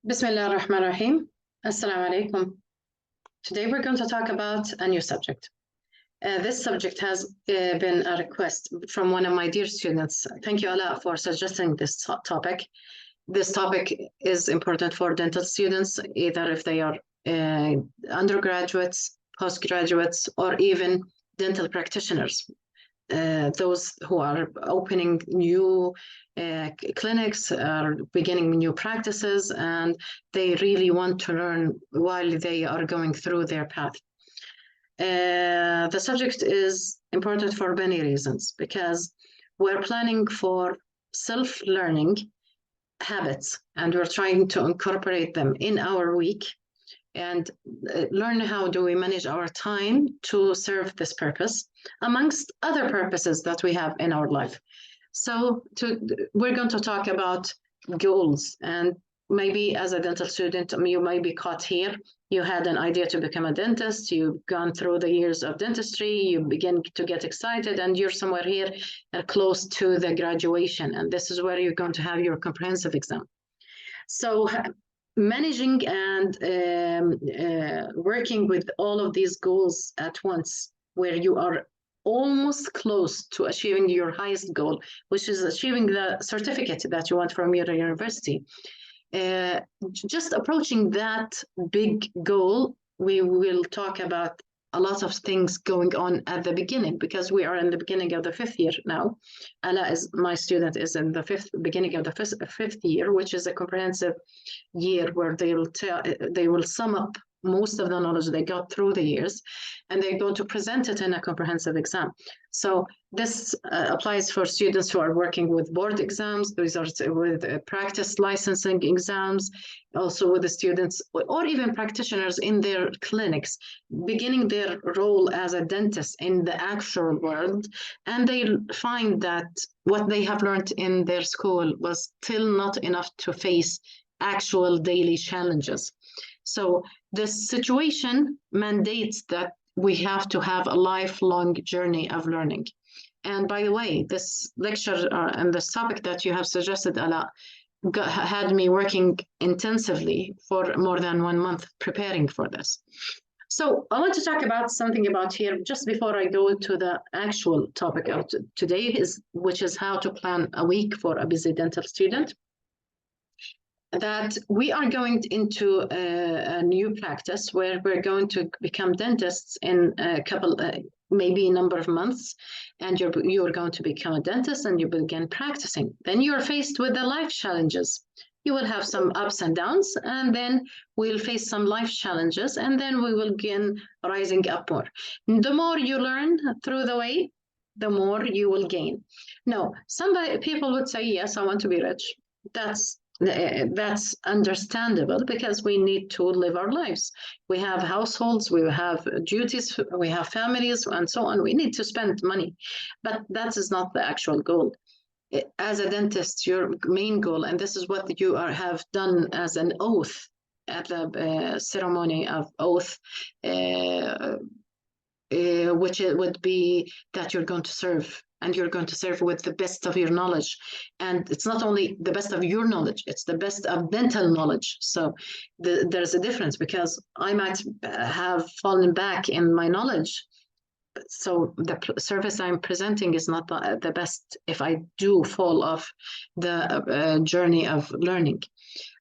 Bismillah ar-Rahman ar-Rahim. Assalamu alaikum. Today we're going to talk about a new subject. This subject has been a request from one of my dear students. Thank you, Allah, for suggesting this topic. This topic is important for dental students, either if they are undergraduates, postgraduates, or even dental practitioners. Those who are opening new clinics, are beginning new practices, and they really want to learn while they are going through their path. The subject is important for many reasons, because we're planning for self-learning habits, and we're trying to incorporate them in our week and learn how do we manage our time to serve this purpose, amongst other purposes that we have in our life. So we're going to talk about goals, and maybe as a dental student, you may be caught here. You had an idea to become a dentist, you've gone through the years of dentistry, you begin to get excited, and you're somewhere here close to the graduation, and this is where you're going to have your comprehensive exam. So managing and working with all of these goals at once, where you are almost close to achieving your highest goal, which is achieving the certificate that you want from your university. Just approaching that big goal, we will talk about a lot of things going on at the beginning, because we are in the beginning of the 5th year now. Ala, my student, is in the beginning of the fifth year, which is a comprehensive year where they will sum up most of the knowledge they got through the years, and they're going to present it in a comprehensive exam. So this applies for students who are working with board exams, these are with practice licensing exams, also with the students or even practitioners in their clinics, beginning their role as a dentist in the actual world, and they find that what they have learned in their school was still not enough to face actual daily challenges. So this situation mandates that we have to have a lifelong journey of learning. And by the way, this lecture and this topic that you have suggested, Ala, had me working intensively for more than 1 month preparing for this. So I want to talk about something about here just before I go to the actual topic of today, which is how to plan a week for a busy dental student. That we are going into a new practice where we're going to become dentists in a couple, maybe a number of months, and you're going to become a dentist and you begin practicing. Then you're faced with the life challenges. You will have some ups and downs, and then we'll face some life challenges, and then we will begin rising up more. The more you learn through the way, the more you will gain. Now, people would say, yes, I want to be rich. That's understandable, because we need to live our lives. We have households, we have duties, we have families, and so on. We need to spend money, but that is not the actual goal. As a dentist, your main goal, and this is what you have done as an oath at the ceremony of oath, which it would be that you're going to serve, and you're going to serve with the best of your knowledge. And it's not only the best of your knowledge, it's the best of dental knowledge. So there's a difference, because I might have fallen back in my knowledge. So the service I'm presenting is not the best if I do fall off the journey of learning.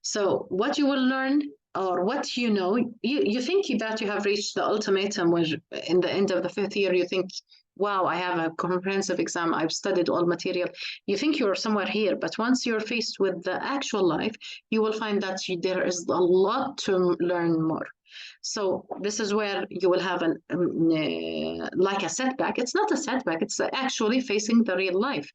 So what you will learn, or what you know, you think that you have reached the ultimatum, where in the end of the 5th year, you think, wow, I have a comprehensive exam, I've studied all material. You think you're somewhere here, but once you're faced with the actual life, you will find that there is a lot to learn more. So this is where you will have like a setback. It's not a setback, it's actually facing the real life.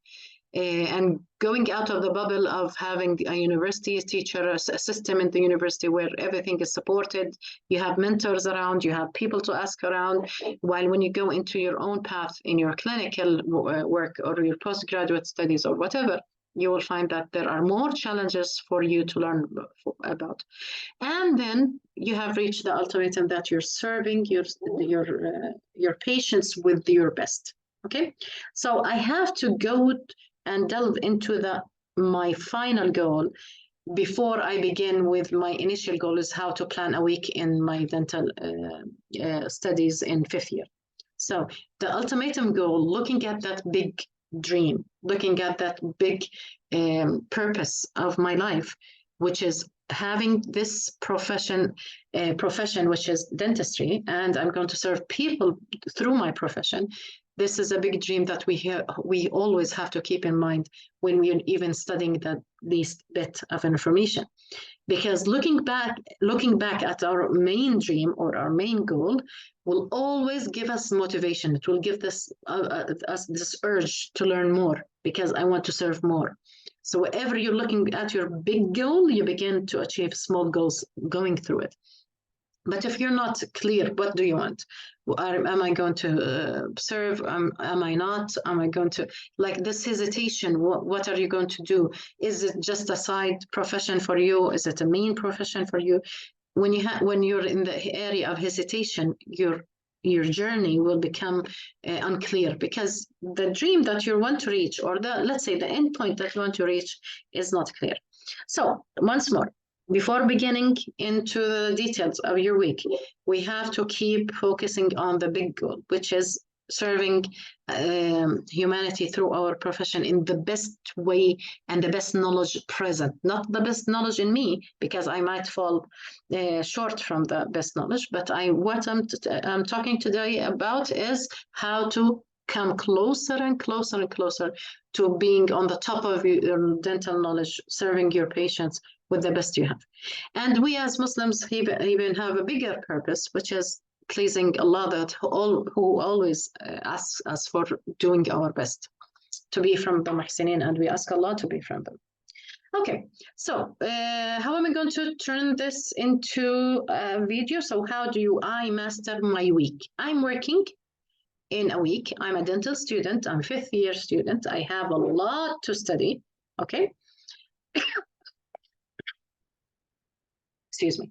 And going out of the bubble of having a university teacher, a system in the university where everything is supported, you have mentors around, you have people to ask around, while when you go into your own path in your clinical work or your postgraduate studies or whatever, you will find that there are more challenges for you to learn about. And then you have reached the ultimatum that you're serving your patients with your best. Okay, so I have to go and delve into my final goal, before I begin with my initial goal is how to plan a week in my dental studies in 5th year. So the ultimatum goal, looking at that big dream, looking at that big purpose of my life, which is having this profession, which is dentistry, and I'm going to serve people through my profession. This is a big dream that we always have to keep in mind when we're even studying the least bit of information. Because looking back at our main dream or our main goal will always give us motivation. It will give us this urge to learn more, because I want to serve more. So whenever you're looking at your big goal, you begin to achieve small goals going through it. But if you're not clear, what do you want? Am I going to serve? Am I not? Am I going to, like this hesitation, what are you going to do? Is it just a side profession for you? Is it a main profession for you? When you're in the area of hesitation, your journey will become unclear, because the dream that you want to reach, or let's say the end point that you want to reach, is not clear. So once more, before beginning into the details of your week, we have to keep focusing on the big goal, which is serving humanity through our profession in the best way and the best knowledge present, not the best knowledge in me, because I might fall short from the best knowledge. But what I'm talking today about is how to come closer and closer and closer to being on the top of your dental knowledge, serving your patients with the best you have. And we as Muslims even have a bigger purpose, which is pleasing Allah, that who always asks us for doing our best to be from the Muhsinin, and we ask Allah to be from them. Okay, so how am I going to turn this into a video? So how do I master my week? I'm working in a week. I'm a dental student. I'm a 5th year student. I have a lot to study. Okay. Excuse me.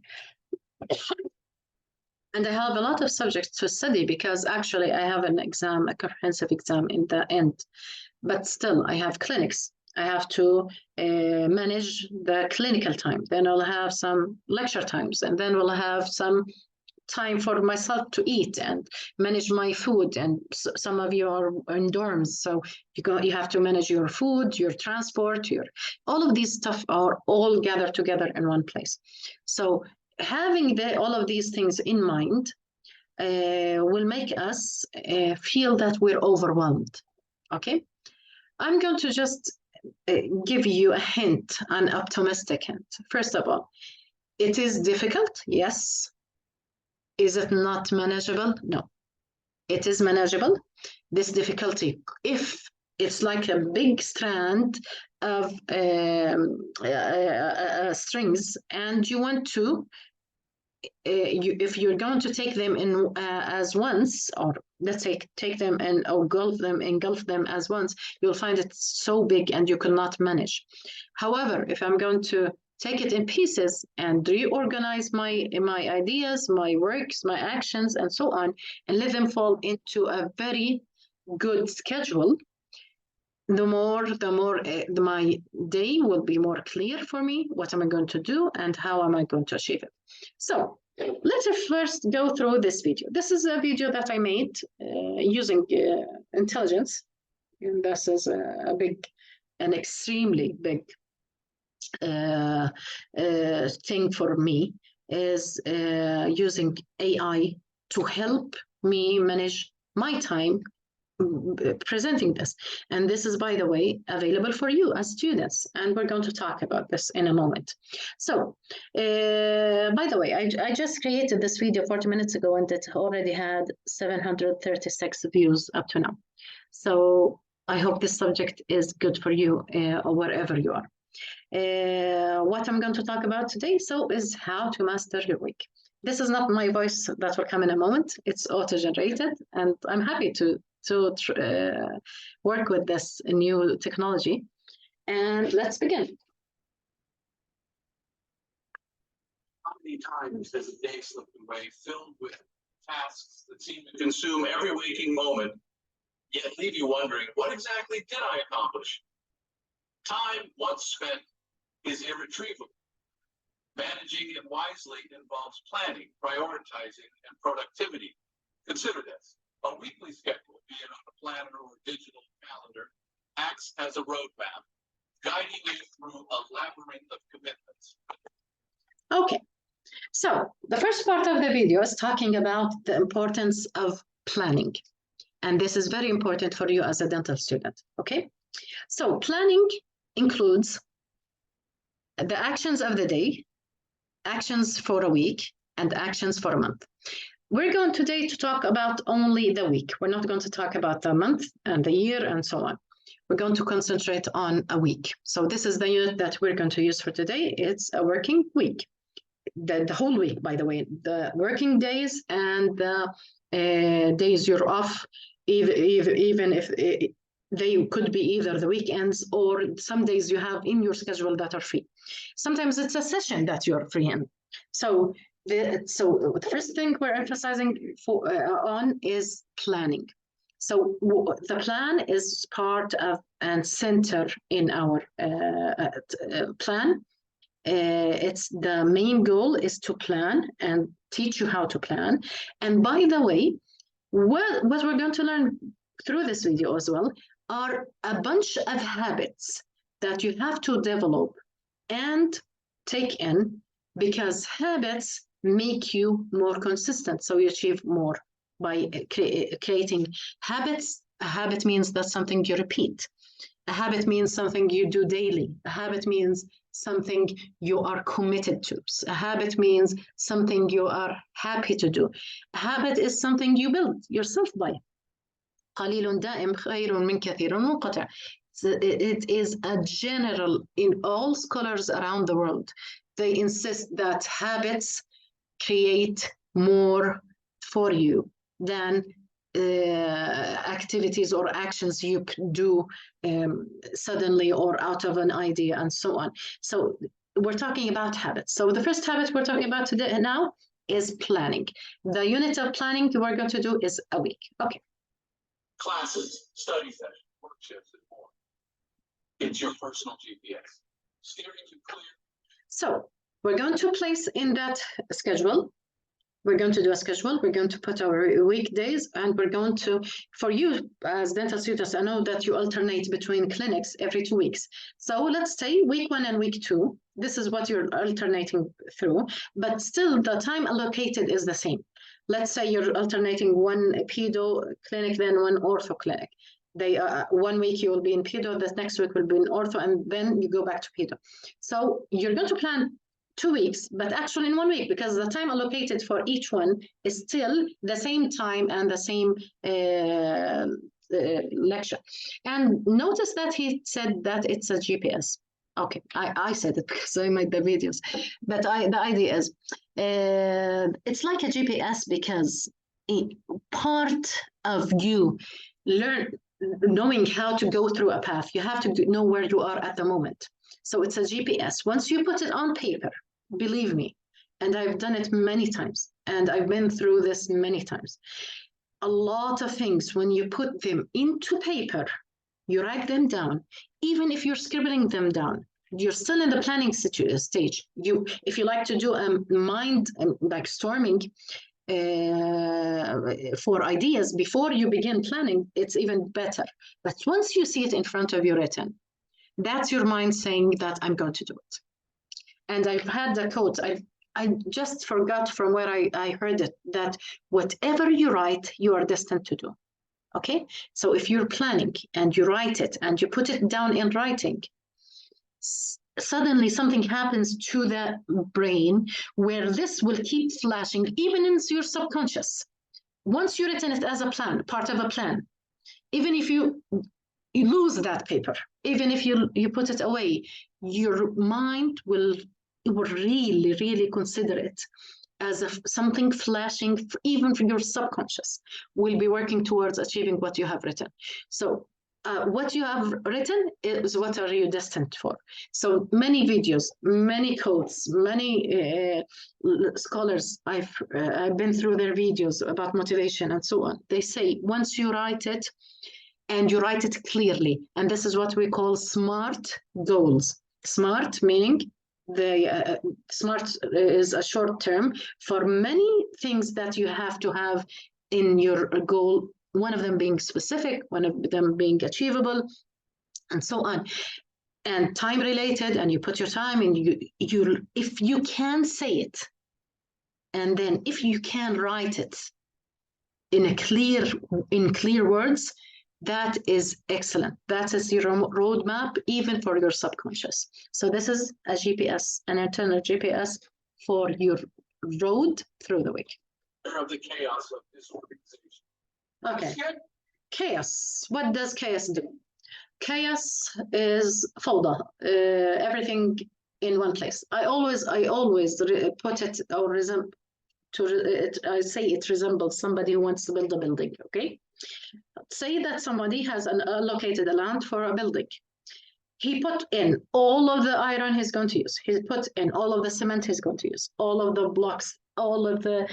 And I have a lot of subjects to study, because actually I have an exam, a comprehensive exam in the end. But still, I have clinics. I have to manage the clinical time. Then I'll have some lecture times, and then we'll have some time for myself to eat and manage my food. And some of you are in dorms, so you have to manage your food, your transport, all of these stuff are all gathered together in one place. So having all of these things in mind will make us feel that we're overwhelmed. Okay, I'm going to just give you a hint, an optimistic hint. First of all, it is difficult, yes. Is it not manageable? No, it is manageable. This difficulty, if it's like a big strand of strings, and you want to, if you're going to take them in as once, or let's say take them and engulf them as once, you'll find it so big and you cannot manage. However, if I'm going to take it in pieces and reorganize my ideas, my works, my actions, and so on, and let them fall into a very good schedule, the more my day will be more clear for me. What am I going to do and how am I going to achieve it? So let's first go through this video. This is a video that I made using intelligence, and this is an extremely big thing for me, is using AI to help me manage my time presenting this. And this is, by the way, available for you as students, and we're going to talk about this in a moment. So by the way, I just created this video 40 minutes ago, and it already had 736 views up to now. So I hope this subject is good for you or wherever you are. What I'm going to talk about today is how to master your week. This is not my voice that will come in a moment. It's auto-generated, and I'm happy to work with this new technology. And let's begin. How many times has a day slipped away filled with tasks that seem to consume every waking moment, yet leave you wondering, what exactly did I accomplish? Time once spent is irretrievable. Managing it wisely involves planning, prioritizing, and productivity. Consider this. A weekly schedule, be it on a planner or digital calendar, acts as a roadmap, guiding you through a labyrinth of commitments. Okay, so the first part of the video is talking about the importance of planning. And this is very important for you as a dental student, okay? So planning includes the actions of the day, actions for a week, and actions for a month. We're going today to talk about only the week. We're not going to talk about the month and the year and so on. We're going to concentrate on a week. So this is the unit that we're going to use for today. It's a working week. The whole week, by the way, the working days and the days you're off, even if they could be either the weekends or some days you have in your schedule that are free. Sometimes it's a session that you're free in. So the first thing we're emphasizing on is planning. So the plan is part of and center in our plan. It's the main goal is to plan and teach you how to plan. And by the way, what we're going to learn through this video as well are a bunch of habits that you have to develop and take in, because habits make you more consistent, so you achieve more by creating habits. A habit means that's something you repeat. A habit means something you do daily. A habit means something you are committed to. A habit means something you are happy to do. A habit is something you build yourself by. قليل دائم خير من كثير منقطع. It is a general in all scholars around the world. They insist that habits create more for you than activities or actions you do suddenly or out of an idea and so on. So we're talking about habits. So the first habit we're talking about today now is planning. The unit of planning we're going to do is a week. Okay. Classes, study sessions, workshops, and more. It's your personal GPS, steering you clear. So we're going to place in that schedule. We're going to do a schedule. We're going to put our weekdays, and we're going to, for you as dental students, I know that you alternate between clinics every 2 weeks. So let's say week 1 and week 2, this is what you're alternating through, but still the time allocated is the same. Let's say you're alternating one pedo clinic, then one ortho clinic. They 1 week you will be in pedo, the next week will be in ortho, and then you go back to pedo. So you're going to plan 2 weeks, but actually in 1 week, because the time allocated for each one is still the same time and the same lecture. And notice that he said that it's a GPS. Okay, I said it because I made the videos, but the idea is it's like a GPS because part of you knowing how to go through a path, you have to know where you are at the moment. So it's a GPS. Once you put it on paper, believe me, and I've done it many times, and I've been through this many times. A lot of things, when you put them into paper, you write them down, even if you're scribbling them down, you're still in the planning stage. If you like to do a mind like storming for ideas before you begin planning, it's even better. But once you see it in front of you written, that's your mind saying that I'm going to do it. And I've had the quote, I just forgot from where I heard it, that whatever you write, you are destined to do. Okay? So if you're planning and you write it and you put it down in writing, suddenly something happens to the brain where this will keep flashing, even in your subconscious. Once you've written it as a plan, part of a plan, even if you lose that paper, even if you put it away, your mind will really, really consider it as something flashing, even for your subconscious, will be working towards achieving what you have written. So what you have written is what are you destined for. So many videos, many quotes, many scholars, I've been through their videos about motivation and so on. They say once you write it, and you write it clearly, and this is what we call SMART goals. SMART meaning the SMART is a short term for many things that you have to have in your goal. One of them being specific, one of them being achievable, and so on. And time related, and you put your time in. You if you can say it, and then if you can write it in clear words, that is excellent. That is your roadmap, even for your subconscious. So this is a GPS, an internal GPS for your road through the week. Of the chaos of disorganization. Okay. Chaos. What does chaos do? Chaos is fawda, everything in one place. I always put it or I say it resembles somebody who wants to build a building. Okay. Say that somebody has allocated a land for a building. He put in all of the iron he's going to use. He put in all of the cement he's going to use, all of the blocks, all of the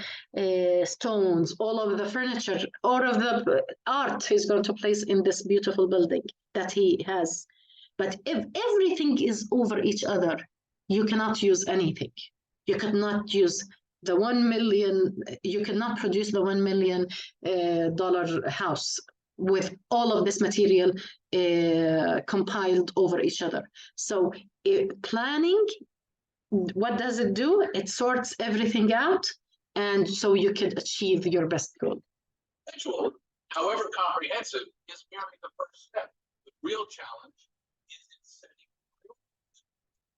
stones, all of the furniture, all of the art he's going to place in this beautiful building that he has. But if everything is over each other, you cannot use anything. You could not use the 1 million, you cannot produce the $1 million house with all of this material compiled over each other. So planning, what does it do? It sorts everything out, and so you can achieve your best goal. Actual, however comprehensive, is merely the first step. The real challenge is in setting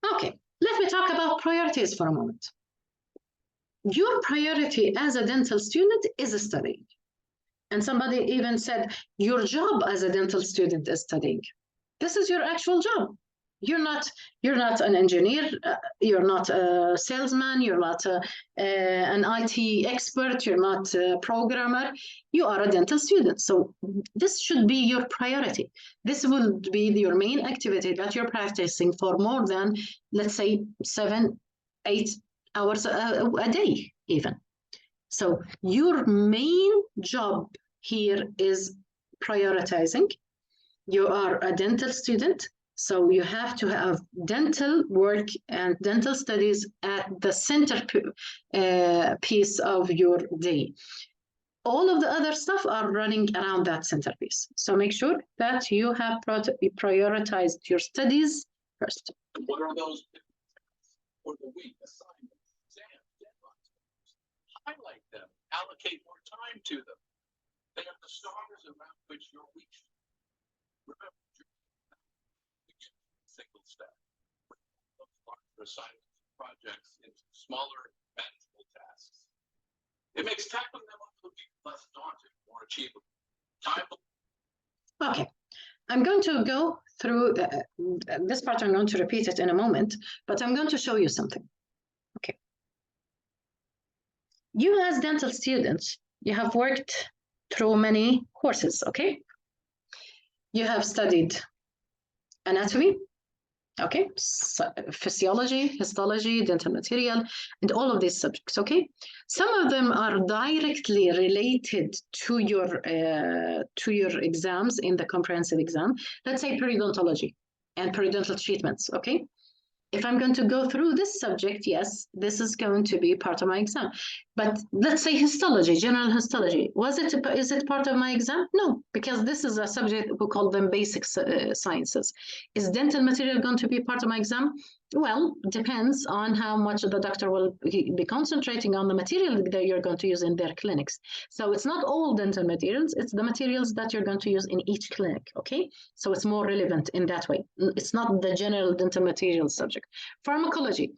priorities. Okay, let me talk about priorities for a moment. Your priority as a dental student is studying. And somebody even said, your job as a dental student is studying. This is your actual job. You're not an engineer, you're not a salesman, you're not an IT expert, you're not a programmer, you are a dental student. So this should be your priority. This will be your main activity that you're practicing for more than, let's say, 7, 8 hours a day even. So your main job here is prioritizing. You are a dental student, so you have to have dental work and dental studies at the center piece of your day. All of the other stuff are running around that centerpiece. So make sure that you have prioritized your studies first. What are those for the week? Assignments, exams, deadlines. Highlight them. Allocate more time to them. They are the stars around which your week should. Remember, single step. Those larger assignments, projects into smaller, manageable tasks. It makes tackling them over the week less daunting, more achievable. Time. Okay, I'm going to go through this part. I'm going to repeat it in a moment, but I'm going to show you something. Okay. You as dental students, you have worked through many courses, okay? You have studied anatomy, okay? Physiology, histology, dental material, and all of these subjects, okay? Some of them are directly related to your exams in the comprehensive exam. Let's say periodontology and periodontal treatments, okay? If I'm going to go through this subject, yes, this is going to be part of my exam. But let's say histology, general histology, is it part of my exam? No, because this is a subject, we call them basic sciences. Is dental material going to be part of my exam? Well, depends on how much the doctor will be concentrating on the material that you're going to use in their clinics. So it's not all dental materials, it's the materials that you're going to use in each clinic, okay? So it's more relevant in that way. It's not the general dental materials subject. Pharmacology.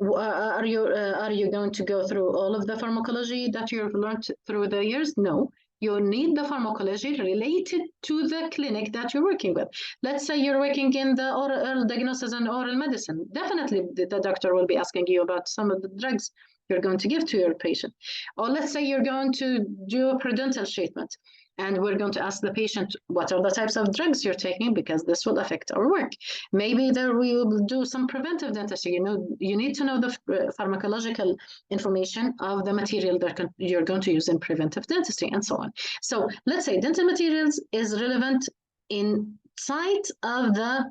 Are you going to go through all of the pharmacology that you've learned through the years? No. You need the pharmacology related to the clinic that you're working with. Let's say you're working in the oral diagnosis and oral medicine. Definitely the doctor will be asking you about some of the drugs you're going to give to your patient. Or let's say you're going to do a periodontal treatment, and we're going to ask the patient, what are the types of drugs you're taking? Because this will affect our work. Maybe there we will do some preventive dentistry. You need to know the pharmacological information of the material that you're going to use in preventive dentistry and so on. So let's say dental materials is relevant inside of the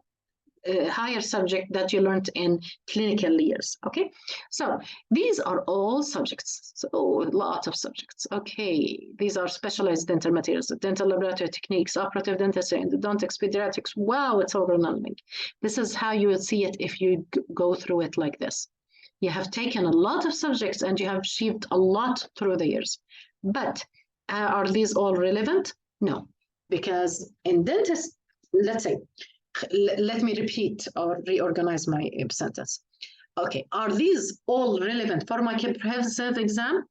higher subject that you learned in clinical years. Okay, so these are all subjects, so a lot of subjects. Okay, these are specialized dental materials, dental laboratory techniques, operative dentistry, endodontics, pediatrics. Wow, it's overwhelming. This is how you would see it if you go through it like this. You have taken a lot of subjects and you have achieved a lot through the years. But are these all relevant? No, because in dentist, let's say, let me repeat or reorganize my sentence. Okay, are these all relevant for my comprehensive exam?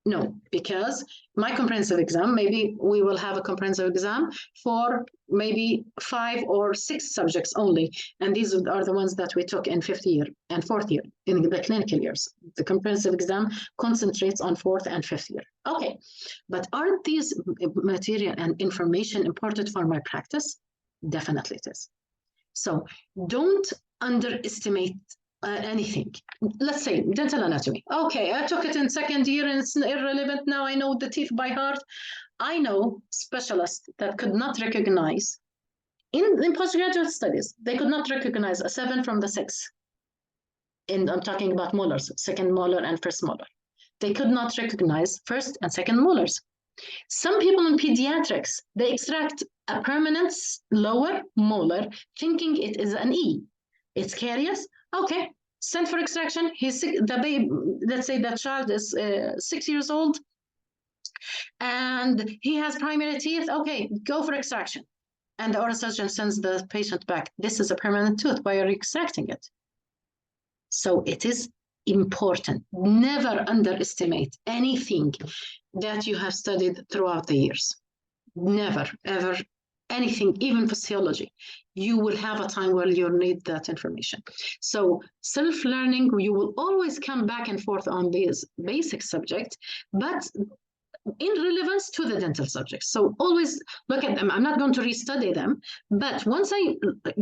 No, because my comprehensive exam, maybe we will have a comprehensive exam for maybe 5 or 6 subjects only. And these are the ones that we took in 5th year and 4th year in the clinical years. The comprehensive exam concentrates on 4th and 5th year. Okay, but aren't these material and information important for my practice? Definitely it is. So don't underestimate anything. Let's say dental anatomy. Okay, I took it in 2nd year and it's irrelevant. Now I know the teeth by heart. I know specialists that could not recognize, in postgraduate studies, they could not recognize a 7 from the 6. And I'm talking about molars, 2nd molar and 1st molar. They could not recognize 1st and 2nd molars. Some people in pediatrics, they extract a permanent lower molar thinking it is an E. It's carious. Okay, send for extraction. He's sick, the baby, let's say that child is 6 years old and he has primary teeth. Okay, go for extraction. And the oral surgeon sends the patient back. This is a permanent tooth. Why are you extracting it? So it is important. Never underestimate anything that you have studied throughout the years. Never, ever, anything, even physiology. You will have a time where you'll need that information. So self-learning, you will always come back and forth on these basic subjects, but in relevance to the dental subjects. So always look at them. I'm not going to restudy them, but once I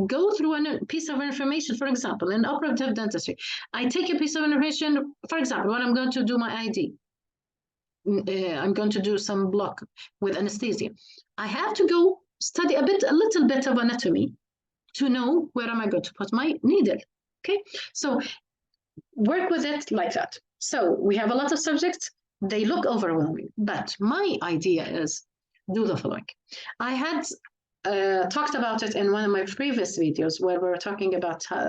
go through a piece of information, for example, in operative dentistry, I take a piece of information, for example, when I'm going to do my ID, I'm going to do some block with anesthesia. I have to go study a little bit of anatomy to know where am I going to put my needle. Okay, so work with it like that. So we have a lot of subjects. They look overwhelming, but my idea is do the following. I had talked about it in one of my previous videos where we were talking about how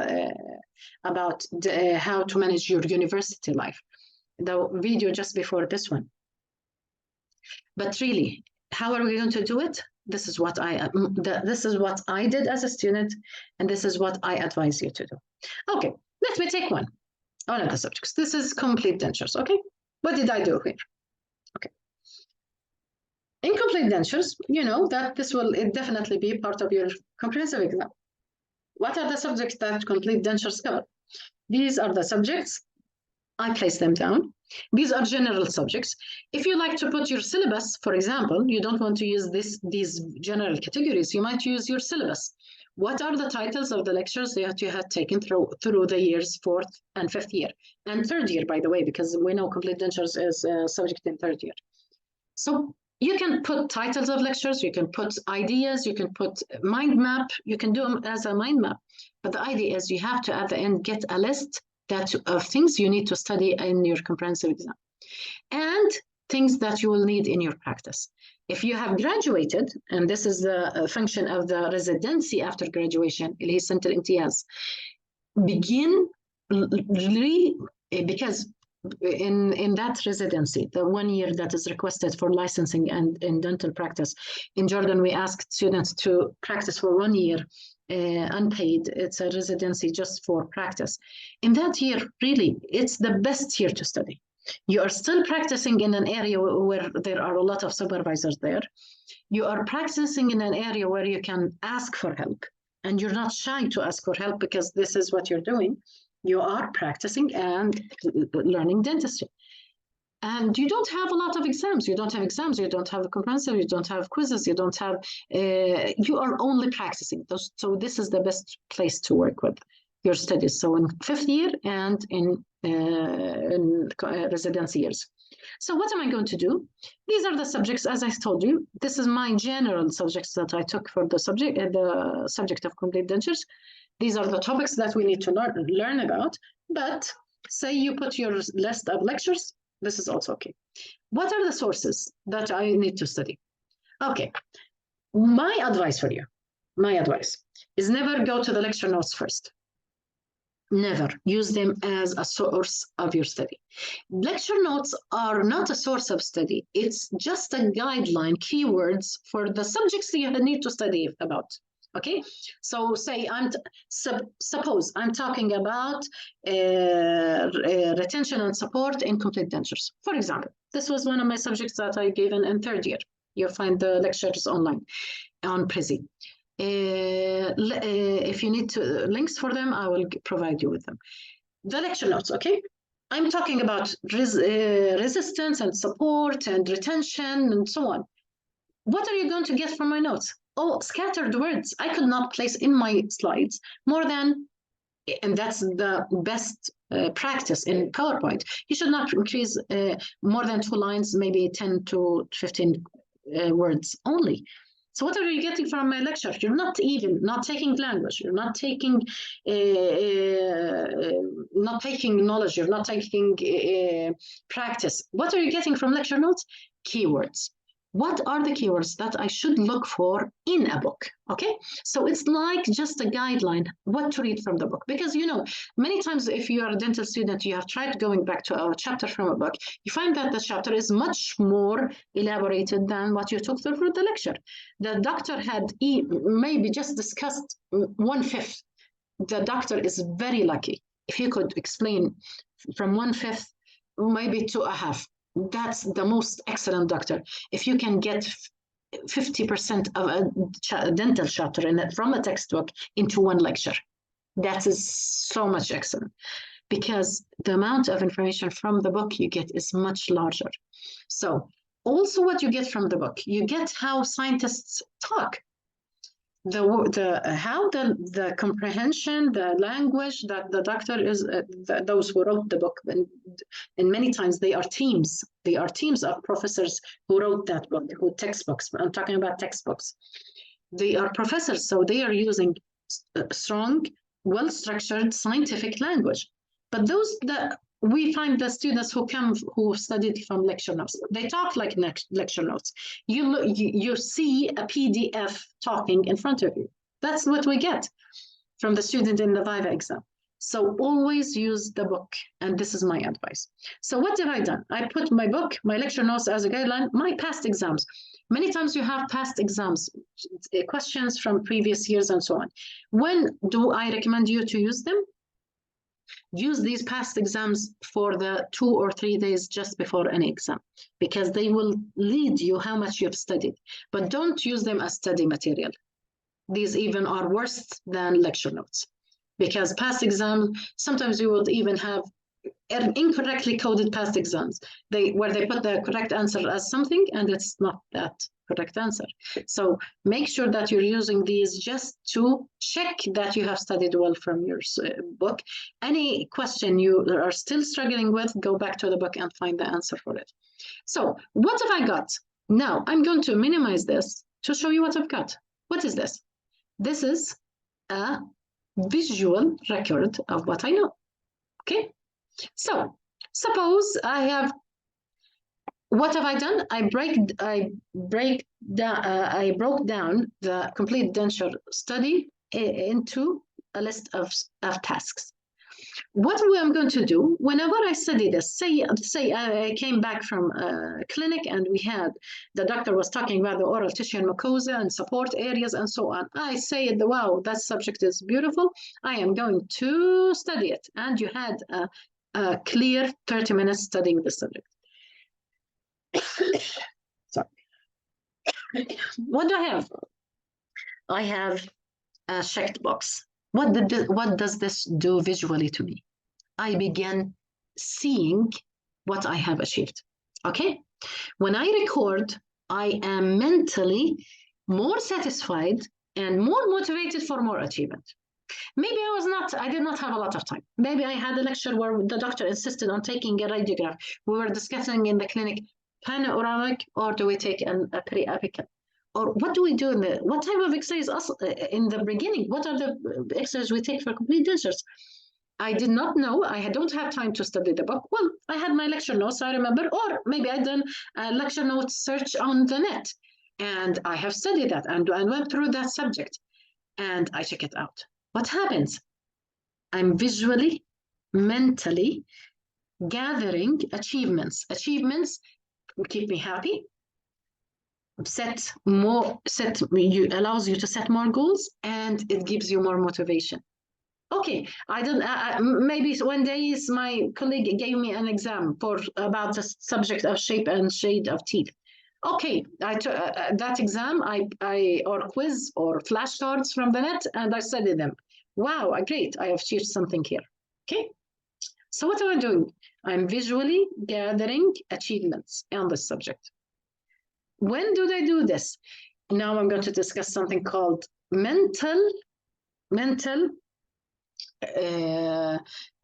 to manage your university life. The video just before this one. But really, how are we going to do it? This is what I did as a student, and this is what I advise you to do. Okay, let me take one of the subjects. This is complete dentures. Okay, what did I do here? Okay, incomplete dentures. You know that this will definitely be part of your comprehensive exam. What are the subjects that complete dentures cover? These are the subjects. I place them down. These are general subjects. If you like to put your syllabus, for example, you don't want to use these general categories, you might use your syllabus. What are the titles of the lectures that you had taken through the years 4th and 5th year? And 3rd year, by the way, because we know complete dentures is a subject in 3rd year. So you can put titles of lectures, you can put ideas, you can put mind map, you can do them as a mind map. But the idea is you have to, at the end, get a list of things you need to study in your comprehensive exam and things that you will need in your practice. If you have graduated, and this is the function of the residency after graduation, begin because in that residency, the 1 year that is requested for licensing and in dental practice, in Jordan, we asked students to practice for 1 year unpaid. It's a residency just for practice. In that year, really, it's the best year to study. You are still practicing in an area where there are a lot of supervisors there. You are practicing in an area where you can ask for help, and you're not shy to ask for help because this is what you're doing. You are practicing and learning dentistry. And you don't have a lot of exams. You don't have exams. You don't have a comprehensive. You don't have quizzes. You don't have, you are only practicing. So this is the best place to work with your studies. So in 5th year and in residency years. So what am I going to do? These are the subjects, as I told you. This is my general subjects that I took for the subject of complete dentures. These are the topics that we need to learn about. But say you put your list of lectures, this is also okay. What are the sources that I need to study? Okay, my advice for you, my advice is never go to the lecture notes first. Never use them as a source of your study. Lecture notes are not a source of study. It's just a guideline, keywords for the subjects you need to study about. Okay, so say suppose I'm talking about retention and support in complete dentures. For example, this was one of my subjects that I gave in third year. You'll find the lectures online on Prezi. If you need links for them, I will provide you with them. The lecture notes, okay? I'm talking about resistance and support and retention and so on. What are you going to get from my notes? Oh, scattered words. I could not place in my slides more than, and that's the best practice in PowerPoint. You should not increase more than 2 lines, maybe 10 to 15 words only. So what are you getting from my lecture? You're not taking language. You're not taking knowledge. You're not taking practice. What are you getting from lecture notes? Keywords. What are the keywords that I should look for in a book? Okay, so it's like just a guideline what to read from the book, because many times if you are a dental student, you have tried going back to a chapter from a book, you find that the chapter is much more elaborated than what you took through the lecture. The doctor had maybe just discussed 1/5. The doctor is very lucky if he could explain from 1/5 maybe to a half. That's the most excellent doctor. If you can get 50% of a dental chapter from a textbook into one lecture, that is so much excellent, because the amount of information from the book you get is much larger. So also what you get from the book, you get how scientists talk. The comprehension, the language that the doctor is, those who wrote the book, and many times they are teams. They are teams of professors who wrote that book, who textbooks. I'm talking about textbooks. They are professors, so they are using strong, well-structured scientific language. But those that we find the students who studied from lecture notes, they talk like lecture notes. You see a PDF talking in front of you. That's what we get from the student in the Viva exam. So always use the book, and this is my advice. So what have I done? I put my book, my lecture notes as a guideline, my past exams. Many times you have past exams, questions from previous years and so on. When do I recommend you to use them? Use these past exams for the 2 or 3 days just before any exam, because they will lead you how much you've studied. But don't use them as study material. These even are worse than lecture notes, because past exam, sometimes you would even have incorrectly coded past exams, where they put the correct answer as something, and it's not that correct answer. So make sure that you're using these just to check that you have studied well from your book. Any question you are still struggling with, go back to the book and find the answer for it. So what have I got? Now I'm going to minimize this to show you what I've got. What is this? This is a visual record of what I know. Okay, so suppose I have, what have I done? I broke down the complete denture study into a list of tasks. What I'm going to do whenever I study this, say I came back from a clinic and the doctor was talking about the oral tissue and mucosa and support areas and so on. I say, wow, that subject is beautiful. I am going to study it. And you had a clear 30 minutes studying the subject. Sorry. What do I have? I have a checked box. What does this do visually to me? I begin seeing what I have achieved. Okay? When I record, I am mentally more satisfied and more motivated for more achievement. Maybe I did not have a lot of time. Maybe I had a lecture where the doctor insisted on taking a radiograph. We were discussing in the clinic, panoramic, or do we take a pre-apical? or what do we do what type of exercise in the beginning? What are the exercises we take for complete dentures? I did not know. I don't have time to study the book. Well, I had my lecture notes, I remember, or maybe I done a lecture notes search on the net, and I have studied that and I went through that subject, and I check it out. What happens? I'm visually, mentally gathering achievements. Achievements keep me happy. Allows you to set more goals, and it gives you more motivation. Okay, maybe one day my colleague gave me an exam about the subject of shape and shade of teeth. Okay, I took that exam, or quiz or flashcards from the net, and I studied them. Wow, great, I have achieved something here. Okay, so what am I doing? I'm visually gathering achievements on this subject. When do they do this? Now I'm going to discuss something called mental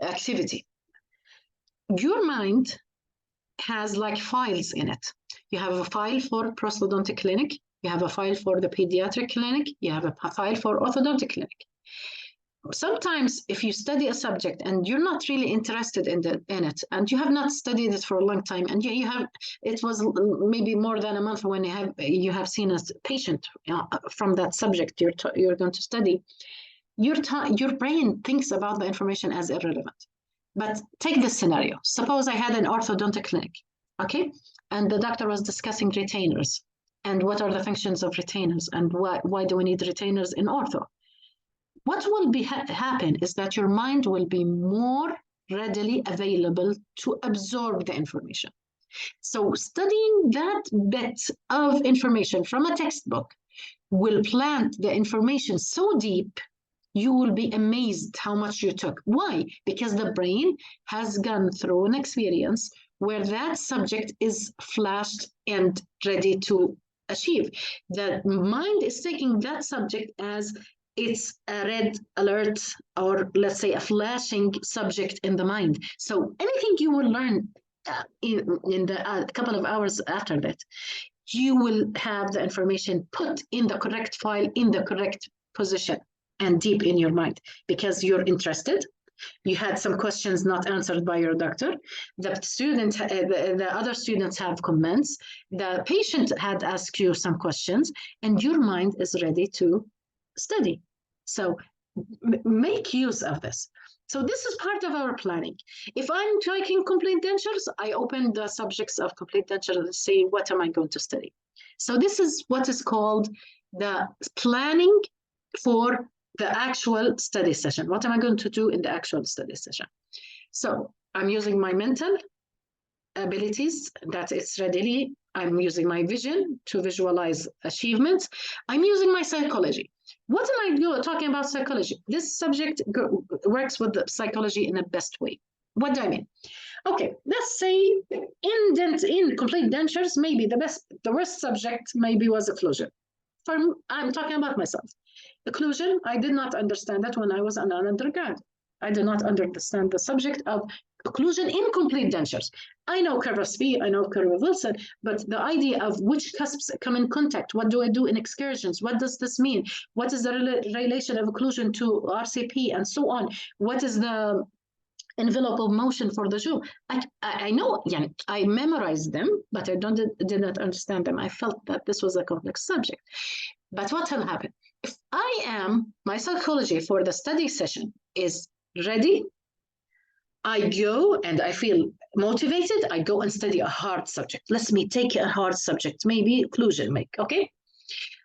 activity. Your mind has like files in it. You have a file for prosthodontic clinic, you have a file for the pediatric clinic, you have a file for orthodontic clinic. Sometimes if you study a subject and you're not really interested in it, and you have not studied it for a long time, and it was maybe more than a month when you have seen a patient from that subject you're going to study, your brain thinks about the information as irrelevant. But take this scenario. Suppose I had an orthodontic clinic, okay? And the doctor was discussing retainers and what are the functions of retainers and why do we need retainers in ortho? What will happen is that your mind will be more readily available to absorb the information. So studying that bit of information from a textbook will plant the information so deep, you will be amazed how much you took. Why? Because the brain has gone through an experience where that subject is flashed and ready to achieve. The mind is taking that subject as it's a red alert, or let's say a flashing subject in the mind. So anything you will learn in the couple of hours after that, you will have the information put in the correct file, in the correct position and deep in your mind, because you're interested. You had some questions not answered by your doctor. The other students have comments. The patient had asked you some questions, and your mind is ready to study. So make use of this. So this is part of our planning. If I'm taking complete dentures, I open the subjects of complete dentures and say, what am I going to study? So this is what is called the planning for the actual study session. What am I going to do in the actual study session? So I'm using my mental abilities, that it's readily. I'm using my vision to visualize achievements. I'm using my psychology. What am I talking about psychology? This subject works with the psychology in the best way. What do I mean? Okay, let's say in complete dentures, maybe the worst subject maybe was occlusion. I'm talking about myself. Occlusion, I did not understand that when I was an undergrad. I did not understand the subject of occlusion in complete dentures. I know curve of Spee, I know curve of Wilson, but the idea of which cusps come in contact, what do I do in excursions, what does this mean, what is the relation of occlusion to RCP, and so on, what is the envelope motion for the jaw? I know, yeah, I memorized them, but I did not understand them. I felt that this was a complex subject. But what will happen? If my psychology for the study session is ready, I go and I feel motivated, I go and study a hard subject. Let me take a hard subject, maybe occlusion, okay?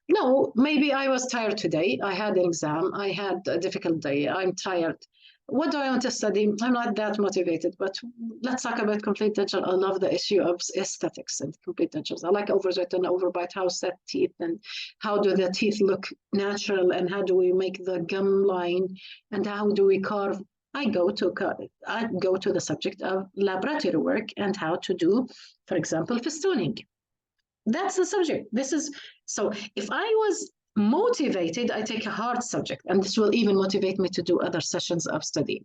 No, maybe I was tired today. I had an exam, I had a difficult day, I'm tired. What do I want to study? I'm not that motivated, but let's talk about complete denture. I love the issue of aesthetics and complete dentures. I like overjet and overbite, how set teeth and how do the teeth look natural and how do we make the gum line and how do we carve. I go to the subject of laboratory work and how to do, for example, festooning. That's the subject. So if I was motivated, I take a hard subject, and this will even motivate me to do other sessions of study.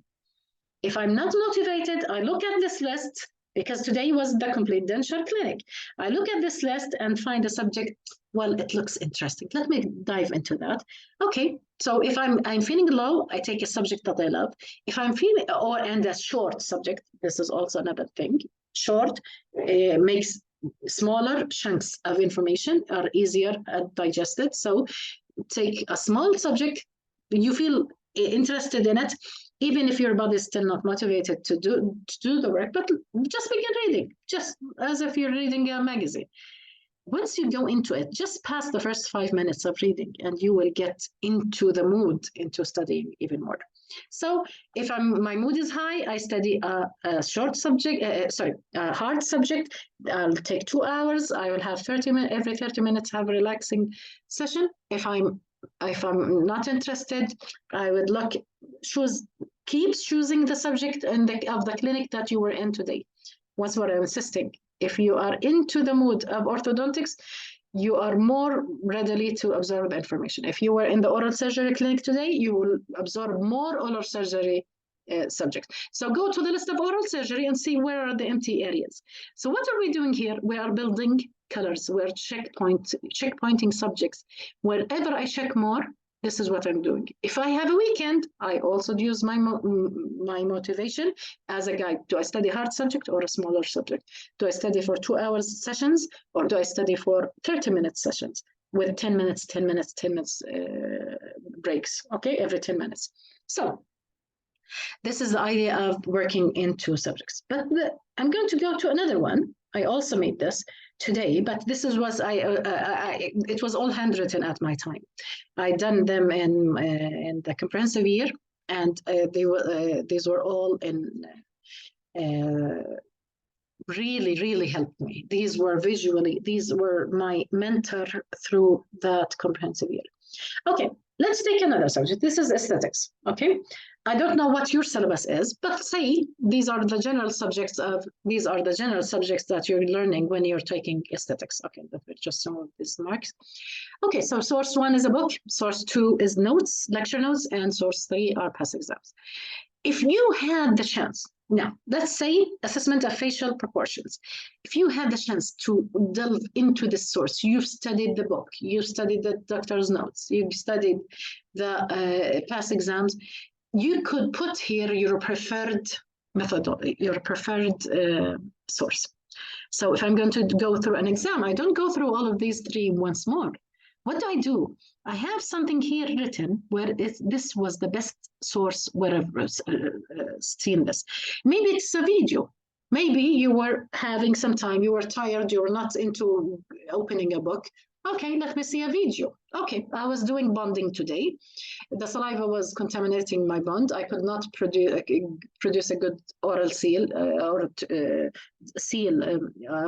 If I'm not motivated, I look at this list because today was the complete denture clinic. I look at this list and find a subject, well, it looks interesting. Let me dive into that. Okay, so if I'm feeling low, I take a subject that I love. If I'm feeling, and a short subject, this is also another thing. Short makes smaller chunks of information are easier digested. So take a small subject, you feel interested in it, even if your body is still not motivated to do the work, but just begin reading, just as if you're reading a magazine. Once you go into it, just pass the first 5 minutes of reading and you will get into the mood, into studying even more. So if my mood is high, I study a short subject, a hard subject. I'll take 2 hours. I will have 30 minutes, every 30 minutes have a relaxing session. If I'm not interested, I would keep choosing the subject of the clinic that you were in today. What's what I'm insisting. If you are into the mood of orthodontics, you are more readily to absorb information. If you were in the oral surgery clinic today, you will absorb more oral surgery subjects. So go to the list of oral surgery and see where are the empty areas. So what are we doing here? We are building colors. We're checkpointing subjects. Wherever I check more, this is what I'm doing. If I have a weekend, I also use my motivation as a guide. Do I study hard subject or a smaller subject? Do I study for 2 hours sessions or do I study for 30-minute sessions with 10 minutes breaks, okay, every 10 minutes. So this is the idea of working in 2 subjects. But I'm going to go to another one. I also made this today, but this was it was all handwritten at my time. I done them in the comprehensive year, and these were all in really helped me. These were my mentor through that comprehensive year. Okay, let's take another subject. This is aesthetics. Okay, I don't know what your syllabus is, but say these are the general subjects that you're learning when you're taking aesthetics. Okay, that were just some of these marks. Okay, so source 1 is a book, source 2 is notes, lecture notes, and source 3 are past exams. If you had the chance, now let's say assessment of facial proportions. If you had the chance to delve into this source, you've studied the book, you've studied the doctor's notes, you've studied the past exams, you could put here your preferred methodology, your preferred source. So if I'm going to go through an exam, I don't go through all of these 3 once more. What do? I have something here written where this was the best source where I've seen this. Maybe it's a video. Maybe you were having some time, you were tired, you were not into opening a book. Okay, let me see a video. Okay, I was doing bonding today. The saliva was contaminating my bond. I could not produce a good oral seal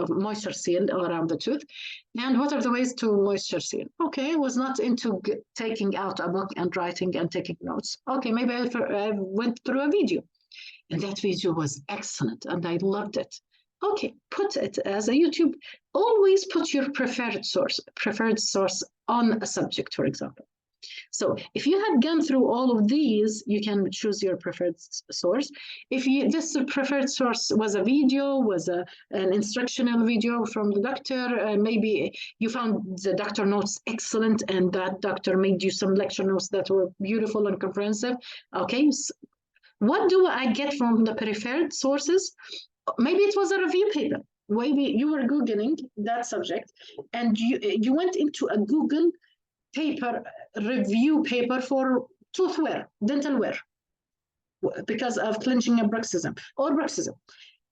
moisture seal around the tooth. And what are the ways to moisture seal? Okay, I was not into taking out a book and writing and taking notes. Okay, maybe I went through a video. And that video was excellent and I loved it. Okay, put it as a YouTube. Always put your preferred source on a subject, for example. So if you had gone through all of these, you can choose your preferred source. If this preferred source was a video, was an instructional video from the doctor, maybe you found the doctor notes excellent and that doctor made you some lecture notes that were beautiful and comprehensive. Okay, so what do I get from the preferred sources? Maybe it was a review paper. Maybe you were Googling that subject and you went into a Google review paper for tooth wear, dental wear, because of clenching and bruxism.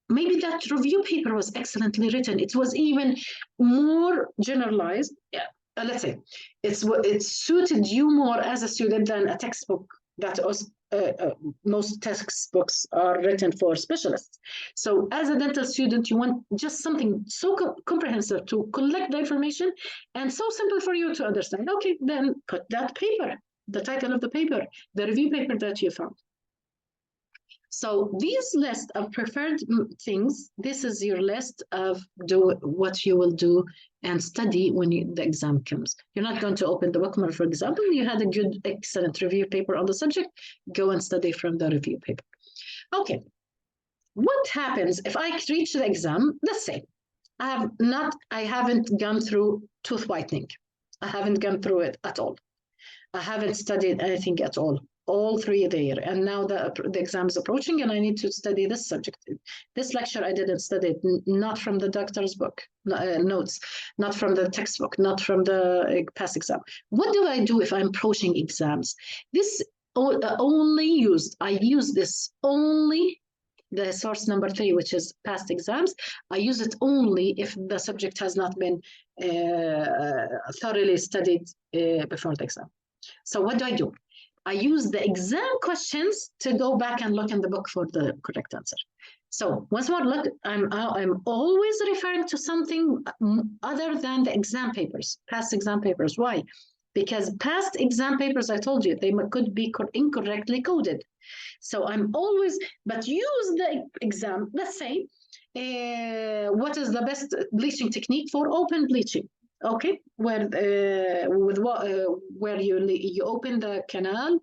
Maybe that review paper was excellently written. It was even more generalized. Yeah, let's say it suited you more as a student than a textbook that was most textbooks are written for specialists. So as a dental student, you want just something so comprehensive to collect the information and so simple for you to understand. Okay, then put that paper, the title of the paper, the review paper that you found. So this list of preferred things, this is your list of what you will do and study when the exam comes. You're not going to open the book, for example. You had a good, excellent review paper on the subject. Go and study from the review paper. Okay. what happens if I reach the exam? Let's say I haven't gone through tooth whitening. I haven't gone through it at all. I haven't studied anything at all through the year. And now the exam is approaching and I need to study this subject. This lecture I didn't study, not from the doctor's book, notes, not from the textbook, not from the past exam. What do I do if I'm approaching exams? This I use this only, the source number 3, which is past exams. I use it only if the subject has not been thoroughly studied before the exam. So what do? I use the exam questions to go back and look in the book for the correct answer. So once more, look, I'm always referring to something other than the exam papers, past exam papers. Why? Because past exam papers, I told you, they could be incorrectly coded. So I'm always, but use the exam. Let's say, what is the best bleaching technique for open bleaching? Okay, where you open the canal,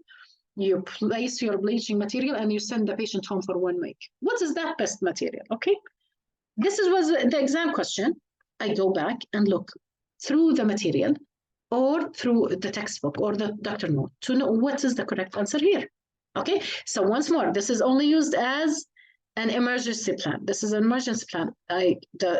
you place your bleaching material, and you send the patient home for 1 week. What is that best material? Okay, this was the exam question. I go back and look through the material or through the textbook or the doctor note to know what is the correct answer here. Okay, so once more, this is only used as an emergency plan. This is an emergency plan. The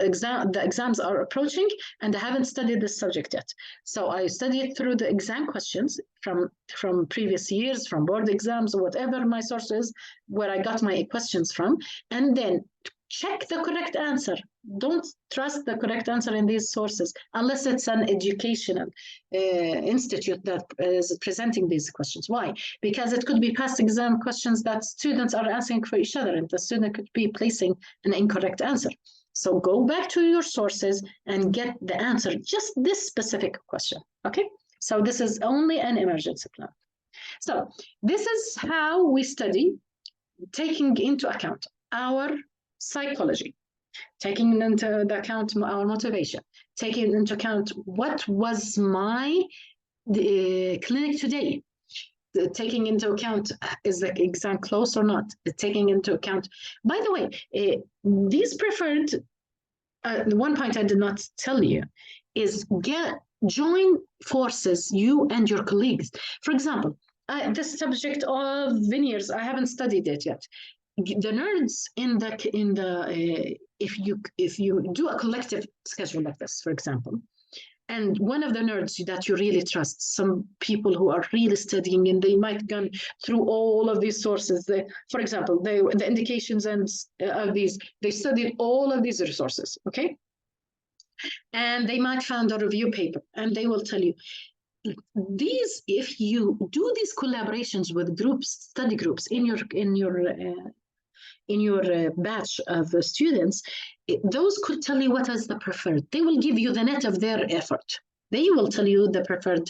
exams are approaching and I haven't studied this subject yet. So I studied through the exam questions from previous years, from board exams, or whatever my source is, where I got my questions from, and then check the correct answer. Don't trust the correct answer in these sources unless it's an educational institute that is presenting these questions. Why? Because it could be past exam questions that students are answering for each other, and the student could be placing an incorrect answer. So go back to your sources and get the answer, just this specific question. Okay? So this is only an emergency plan. So this is how we study, taking into account our psychology, taking into account our motivation, taking into account what was my clinic today, taking into account is the exam close or not, taking into account, by the way, these preferred, one point I did not tell you is join forces, you and your colleagues. For example, this subject of veneers, I haven't studied it yet. The nerds if you do a collective schedule like this, for example, and one of the nerds that you really trust, some people who are really studying and they might go through all of these sources. For example, the indications and of these, they studied all of these resources, okay? And they might find a review paper and they will tell you, if you do these collaborations with groups, study groups in your batch of students, those could tell you what is the preferred. They will give you the net of their effort. They will tell you the preferred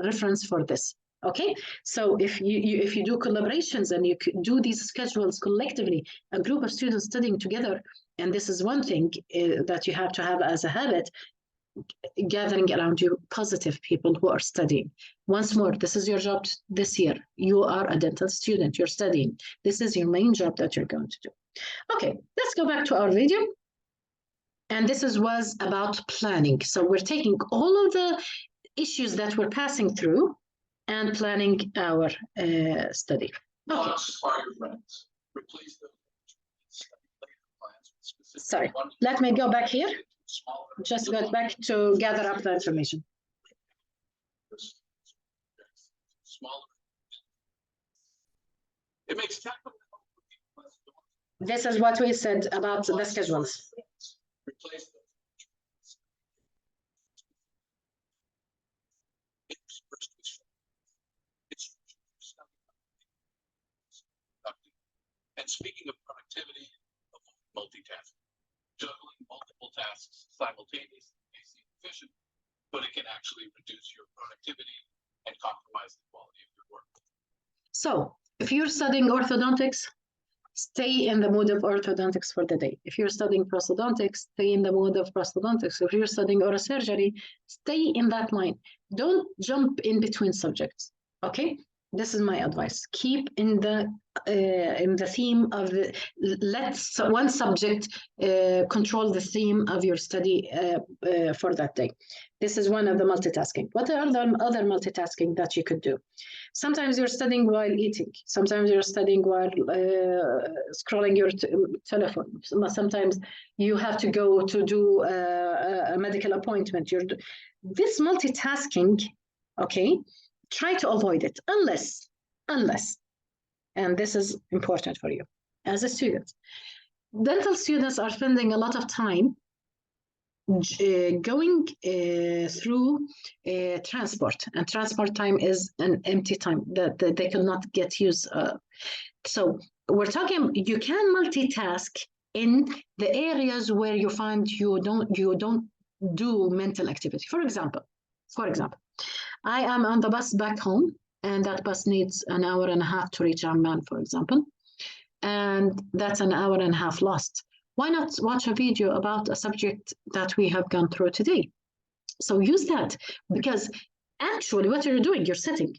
reference for this. Okay, so if you do collaborations and you do these schedules collectively, a group of students studying together, and this is one thing that you have to have as a habit, gathering around you positive people who are studying. Once more, this is your job this year. You are a dental student, you're studying. This is your main job that you're going to do. Okay, let's go back to our video. And this was about planning. So we're taking all of the issues that we're passing through and planning our study. Okay. Sorry, let me go back here. Just go back to gather up the information. This is what we said about the schedules. And speaking of productivity, multitasking, juggling multiple tasks simultaneously may seem efficient, but it can actually reduce your productivity and compromise the quality of your work. So if you're studying orthodontics, stay in the mood of orthodontics for the day. If you're studying prosthodontics, stay in the mood of prosthodontics. If you're studying oral surgery, stay in that line. Don't jump in between subjects, okay? This is my advice. Keep in the theme of the, let one subject control the theme of your study for that day. This is one of the multitasking. What are the other multitasking that you could do? Sometimes you're studying while eating. Sometimes you're studying while scrolling your telephone. Sometimes you have to go to do a medical appointment. This multitasking, okay, try to avoid it unless, and this is important for you as a student. Dental students are spending a lot of time going through transport, and transport time is an empty time that they cannot get use of. So we're talking, you can multitask in the areas where you find you don't do mental activity. For example, I am on the bus back home, and that bus needs an hour and a half to reach Amman, for example, and that's an hour and a half lost. Why not watch a video about a subject that we have gone through today? So use that, because actually what you're doing, you're sitting.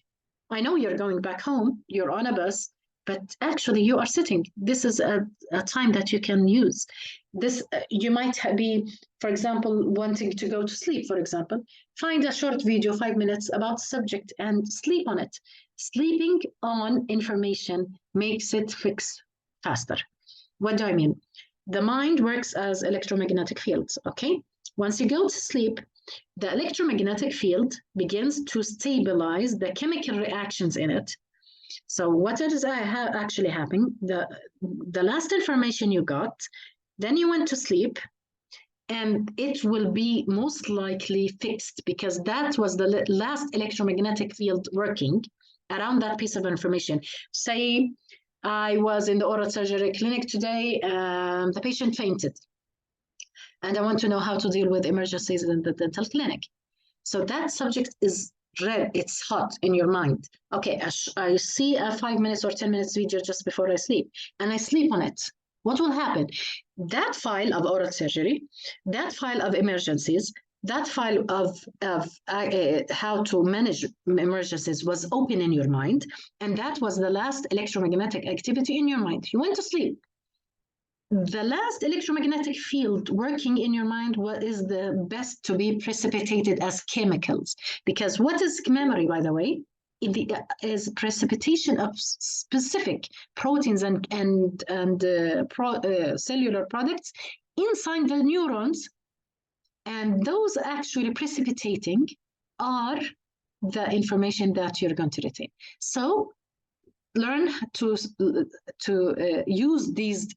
I know you're going back home, you're on a bus, but actually you are sitting. This is a time that you can use. This you might be, for example, wanting to go to sleep, for example. Find a short video, 5 minutes, about the subject and sleep on it. Sleeping on information makes it fix faster. What do I mean? The mind works as electromagnetic fields, okay? Once you go to sleep, the electromagnetic field begins to stabilize the chemical reactions in it. So what is actually happening? The last information you got, then you went to sleep, and it will be most likely fixed because that was the last electromagnetic field working around that piece of information. Say I was in the oral surgery clinic today, and the patient fainted, and I want to know how to deal with emergencies in the dental clinic. So that subject is red, it's hot in your mind. Okay, I see a 5 minutes or 10 minutes video just before I sleep, and I sleep on it. What will happen? That file of oral surgery, that file of emergencies, that file of how to manage emergencies was open in your mind, and that was the last electromagnetic activity in your mind. You went to sleep. The last electromagnetic field working in your mind is the best to be precipitated as chemicals. Because what is memory, by the way? Is precipitation of specific proteins and cellular products inside the neurons, and those actually precipitating are the information that you're going to retain. So learn to use these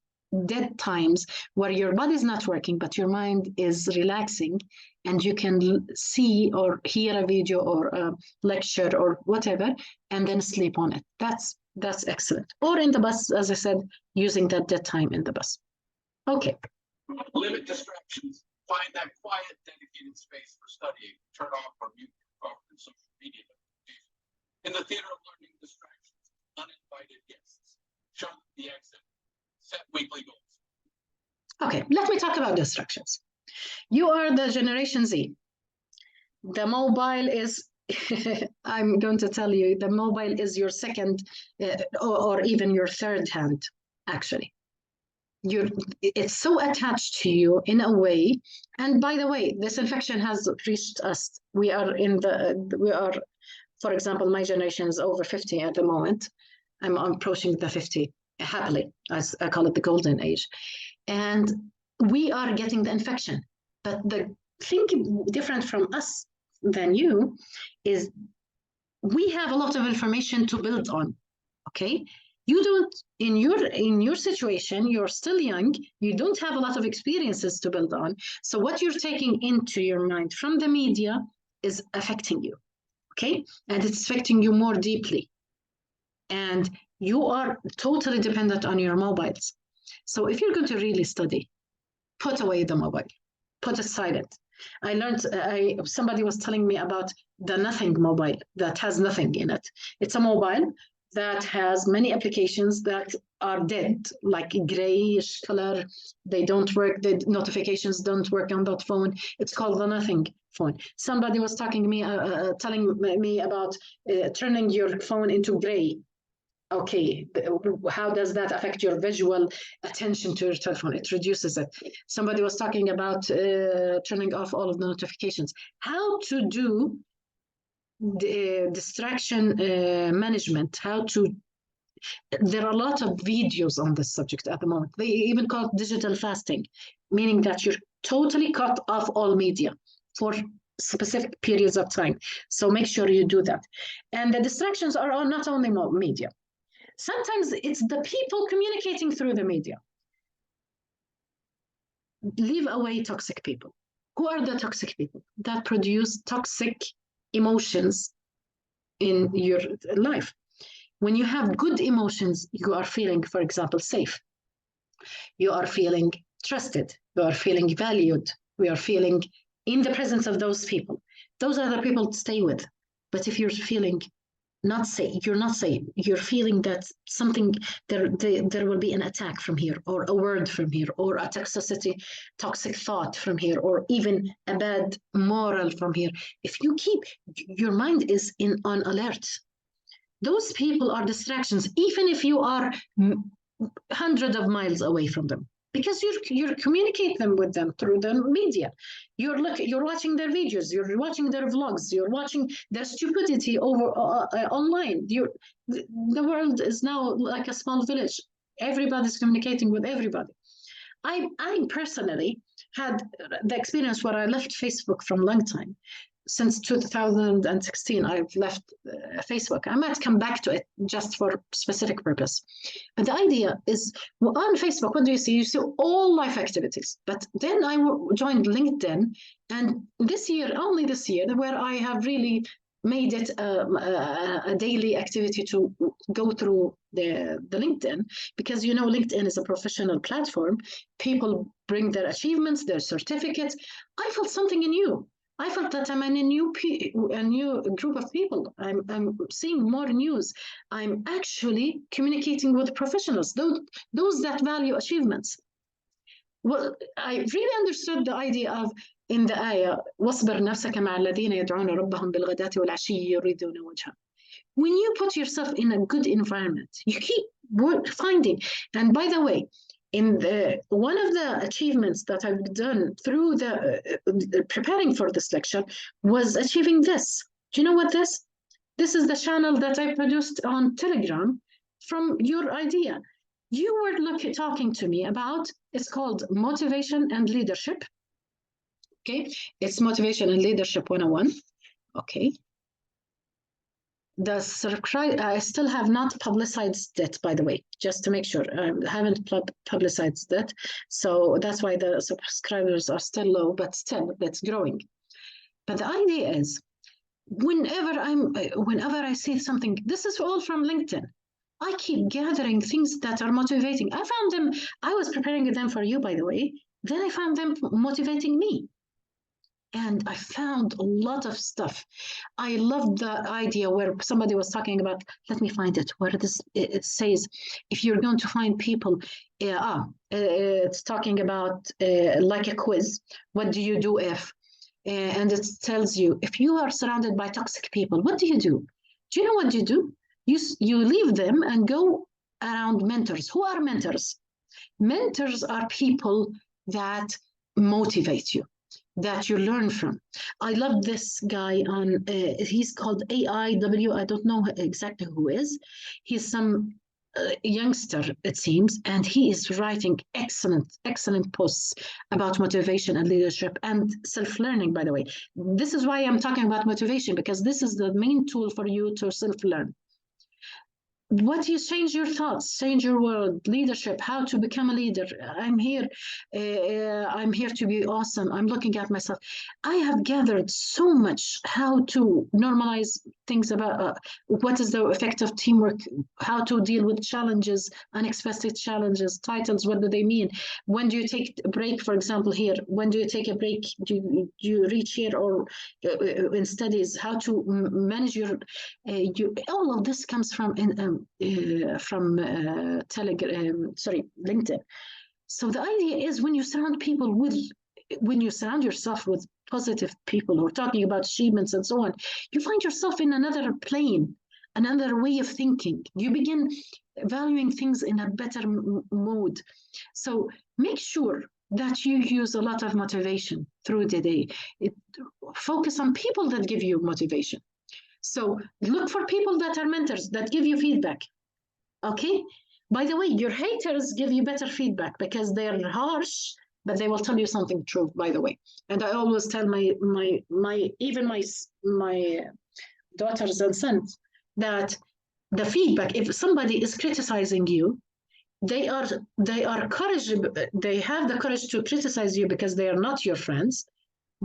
dead times where your body is not working but your mind is relaxing, and you can see or hear a video or a lecture or whatever, and then sleep on it. That's excellent. Or in the bus, as I said, using that dead time in the bus. Okay. Limit distractions. Find that quiet, dedicated space for studying. Turn off or mute your phone and social media notifications. In the theater of learning, distractions, uninvited guests. Show the exit. Set weekly goals. Okay, let me talk about distractions. You are the Generation Z. The mobile is, I'm going to tell you, the mobile is your second or even your third hand, actually. It's so attached to you in a way. And by the way, this infection has reached us. We are, for example, my generation is over 50 at the moment. I'm approaching the 50, happily, as I call it, the golden age. And we are getting the infection. But the thing different from us than you is we have a lot of information to build on, okay? You don't, in your situation, you're still young, you don't have a lot of experiences to build on. So what you're taking into your mind from the media is affecting you, okay? And it's affecting you more deeply. And you are totally dependent on your mobiles. So if you're going to really study, put away the mobile, put it silent. I learned, somebody was telling me about the nothing mobile that has nothing in it. It's a mobile that has many applications that are dead, like grayish color. They don't work, the notifications don't work on that phone. It's called the nothing phone. Somebody was telling me about turning your phone into gray. Okay, how does that affect your visual attention to your telephone? It reduces it. Somebody was talking about turning off all of the notifications. How to do the distraction management, there are a lot of videos on this subject at the moment. They even call it digital fasting, meaning that you're totally cut off all media for specific periods of time. So make sure you do that. And the distractions are not only media. Sometimes it's the people communicating through the media. Leave away toxic people. Who are the toxic people? That produce toxic emotions in your life. When you have good emotions, you are feeling, for example, safe. You are feeling trusted. You are feeling valued. We are feeling in the presence of those people. Those are the people to stay with. But if you're feeling not safe, you're not safe. You're feeling that something, there will be an attack from here, or a word from here, or a toxic thought from here, or even a bad moral from here. If you keep, your mind is on alert. Those people are distractions, even if you are hundreds of miles away from them, because you're communicating with them through the media. You're watching their videos, you're watching their vlogs, you're watching their stupidity over online. The world is now like a small village. Everybody's communicating with everybody. I personally had the experience where I left Facebook from a long time. Since 2016, I've left Facebook. I might come back to it just for specific purpose. But the idea is, on Facebook, what do you see? You see all life activities. But then I joined LinkedIn, and only this year, where I have really made it a daily activity to go through the LinkedIn, because LinkedIn is a professional platform. People bring their achievements, their certificates. I felt something new. I felt that I'm in a new group of people. I'm seeing more news. I'm actually communicating with professionals, those that value achievements. Well, I really understood the idea of, in the ayah, واصبر نفسك مع الذين يدعون ربهم بالغداة والعشي يريدون وجهه. When you put yourself in a good environment, you keep finding. And by the way, one of the achievements that I've done through preparing for this lecture was achieving this. Do you know what this? This is the channel that I produced on Telegram from your idea. You were talking to me about, it's called Motivation and Leadership. Okay, it's Motivation and Leadership 101. Okay. I still have not publicized it, by the way, just to make sure. I haven't publicized it. So that's why the subscribers are still low, but still it's growing. But the idea is, whenever I see something, this is all from LinkedIn. I keep gathering things that are motivating. I found them, I was preparing them for you, by the way. Then I found them motivating me. And I found a lot of stuff. I loved the idea where somebody was talking about, let me find it, where it says, if you're going to find people, it's talking about like a quiz. What do you do if? And it tells you, if you are surrounded by toxic people, what do you do? Do you know what you do? You leave them and go around mentors. Who are mentors? Mentors are people that motivate you, that you learn from. I love this guy on, he's called AIW. I don't know exactly who is. He's some youngster, it seems, and he is writing excellent posts about motivation and leadership and self-learning, by the way. This is why I'm talking about motivation, because this is the main tool for you to self-learn. What you change your thoughts, change your world, leadership, how to become a leader. I'm here to be awesome. I'm looking at myself. I have gathered so much how to normalize things about what is the effect of teamwork, how to deal with challenges, unexpected challenges, titles, what do they mean? When do you take a break, for example, here? When do you take a break? Do you reach here, or in studies, how to manage your all of this comes from LinkedIn. So the idea is, when you surround yourself with positive people who are talking about achievements and so on, you find yourself in another plane, another way of thinking. You begin valuing things in a better mode. So make sure that you use a lot of motivation through the day. Focus on people that give you motivation. So look for people that are mentors, that give you feedback. Okay? By the way, your haters give you better feedback because they're harsh, but they will tell you something true, by the way. And I always tell my daughters and sons that the feedback, if somebody is criticizing you, they have the courage to criticize you because they are not your friends.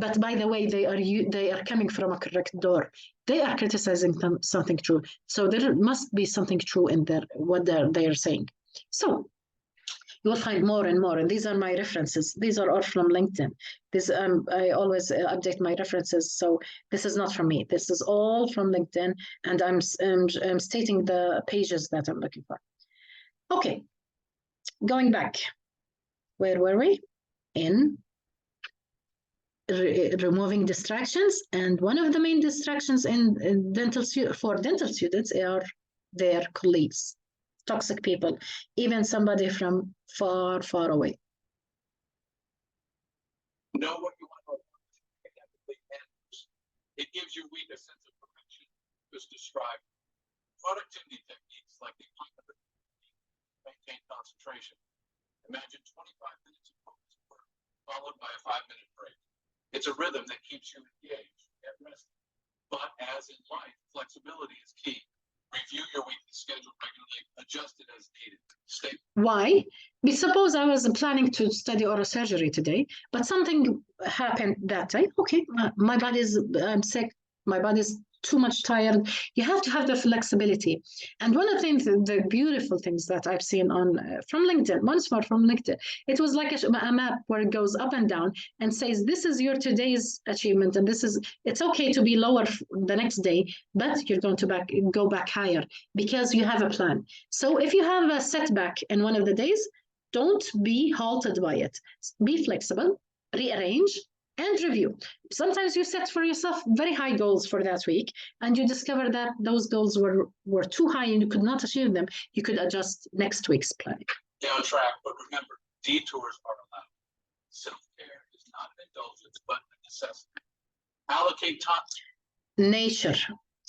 But by the way, they are coming from a correct door. They are criticizing something true. So there must be something true in what they are saying. So you will find more and more. And these are my references. These are all from LinkedIn. I always update my references. So this is not from me. This is all from LinkedIn. And I'm stating the pages that I'm looking for. Okay. Going back. Where were we? In removing distractions, and one of the main distractions in dental students are their colleagues, toxic people, even somebody from far away. Know what you want to account. It gives you a sense of perfection. Just describe productivity techniques like the maintain concentration. Imagine 25 minutes of focused work followed by a 5-minute break. It's a rhythm that keeps you engaged and rested. But as in life, flexibility is key. Review your weekly schedule regularly, adjust it as needed. Why? Suppose I was planning to study oral surgery today, but something happened that day. Okay, I'm sick, my body's too much tired. You have to have the flexibility. And one of the things, the beautiful things that I've seen from LinkedIn, once more from LinkedIn, it was like a map where it goes up and down and says, this is your today's achievement. And it's okay to be lower the next day, but you're going to go back higher because you have a plan. So if you have a setback in one of the days, don't be halted by it. Be flexible, rearrange, and review. Sometimes you set for yourself very high goals for that week, and you discover that those goals were too high and you could not achieve them. You could adjust next week's planning. Stay on track, but remember, detours are allowed. Self-care is not an indulgence, but a necessity. Allocate time. Nature.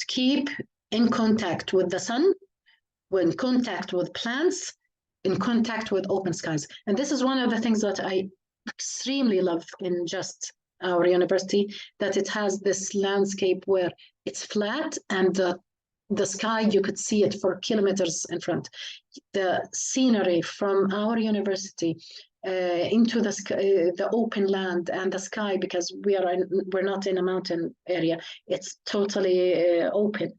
Keep in contact with the sun, in contact with plants, in contact with open skies. And this is one of the things that I extremely love in just our university, that it has this landscape where it's flat and the sky, you could see it for kilometers in front. The scenery from our university into the open land and the sky, because we're not in a mountain area, it's totally open,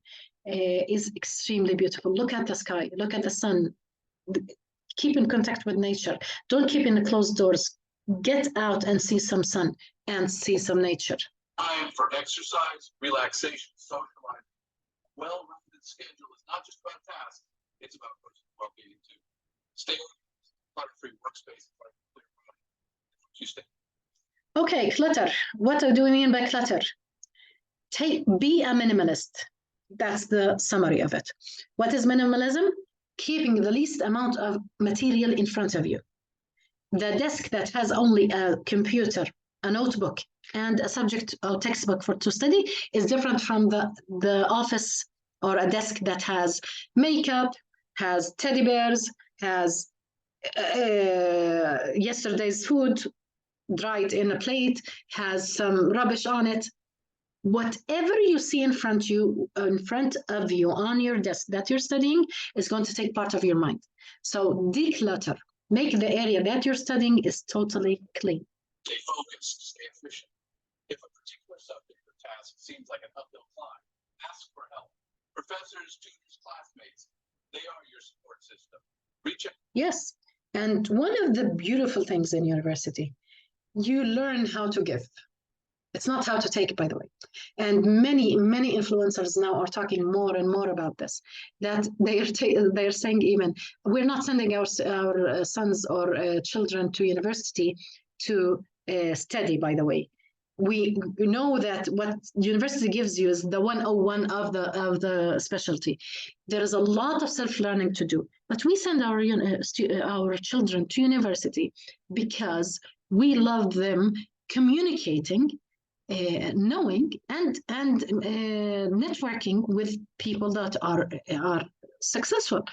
is extremely beautiful. Look at the sky, look at the sun. Keep in contact with nature. Don't keep in the closed doors. Get out and see some sun and see some nature. Time for exercise, relaxation, socializing. Well-rounded schedule is not just about tasks, it's about personal well-being too. Stay clutter-free workspace. You stay. Okay, clutter. What do we mean by clutter? Be a minimalist. That's the summary of it. What is minimalism? Keeping the least amount of material in front of you. The desk that has only a computer, a notebook, and a subject or textbook to study is different from the office or a desk that has makeup, has teddy bears, has yesterday's food dried in a plate, has some rubbish on it. Whatever you see in front of you on your desk that you're studying is going to take part of your mind. So declutter. Make the area that you're studying is totally clean. Stay focused, stay efficient. If a particular subject or task seems like an uphill climb, ask for help. Professors, tutors, classmates, they are your support system. Reach out. Yes. And one of the beautiful things in university, you learn how to give. It's not how to take, by the way. And many influencers now are talking more and more about this, that they're saying even, we're not sending our sons or children to university to study, by the way. we know that what university gives you is the 101 of the specialty. There is a lot of self-learning to do, but we send our children to university because we love them communicating, knowing, and networking with people that are successful.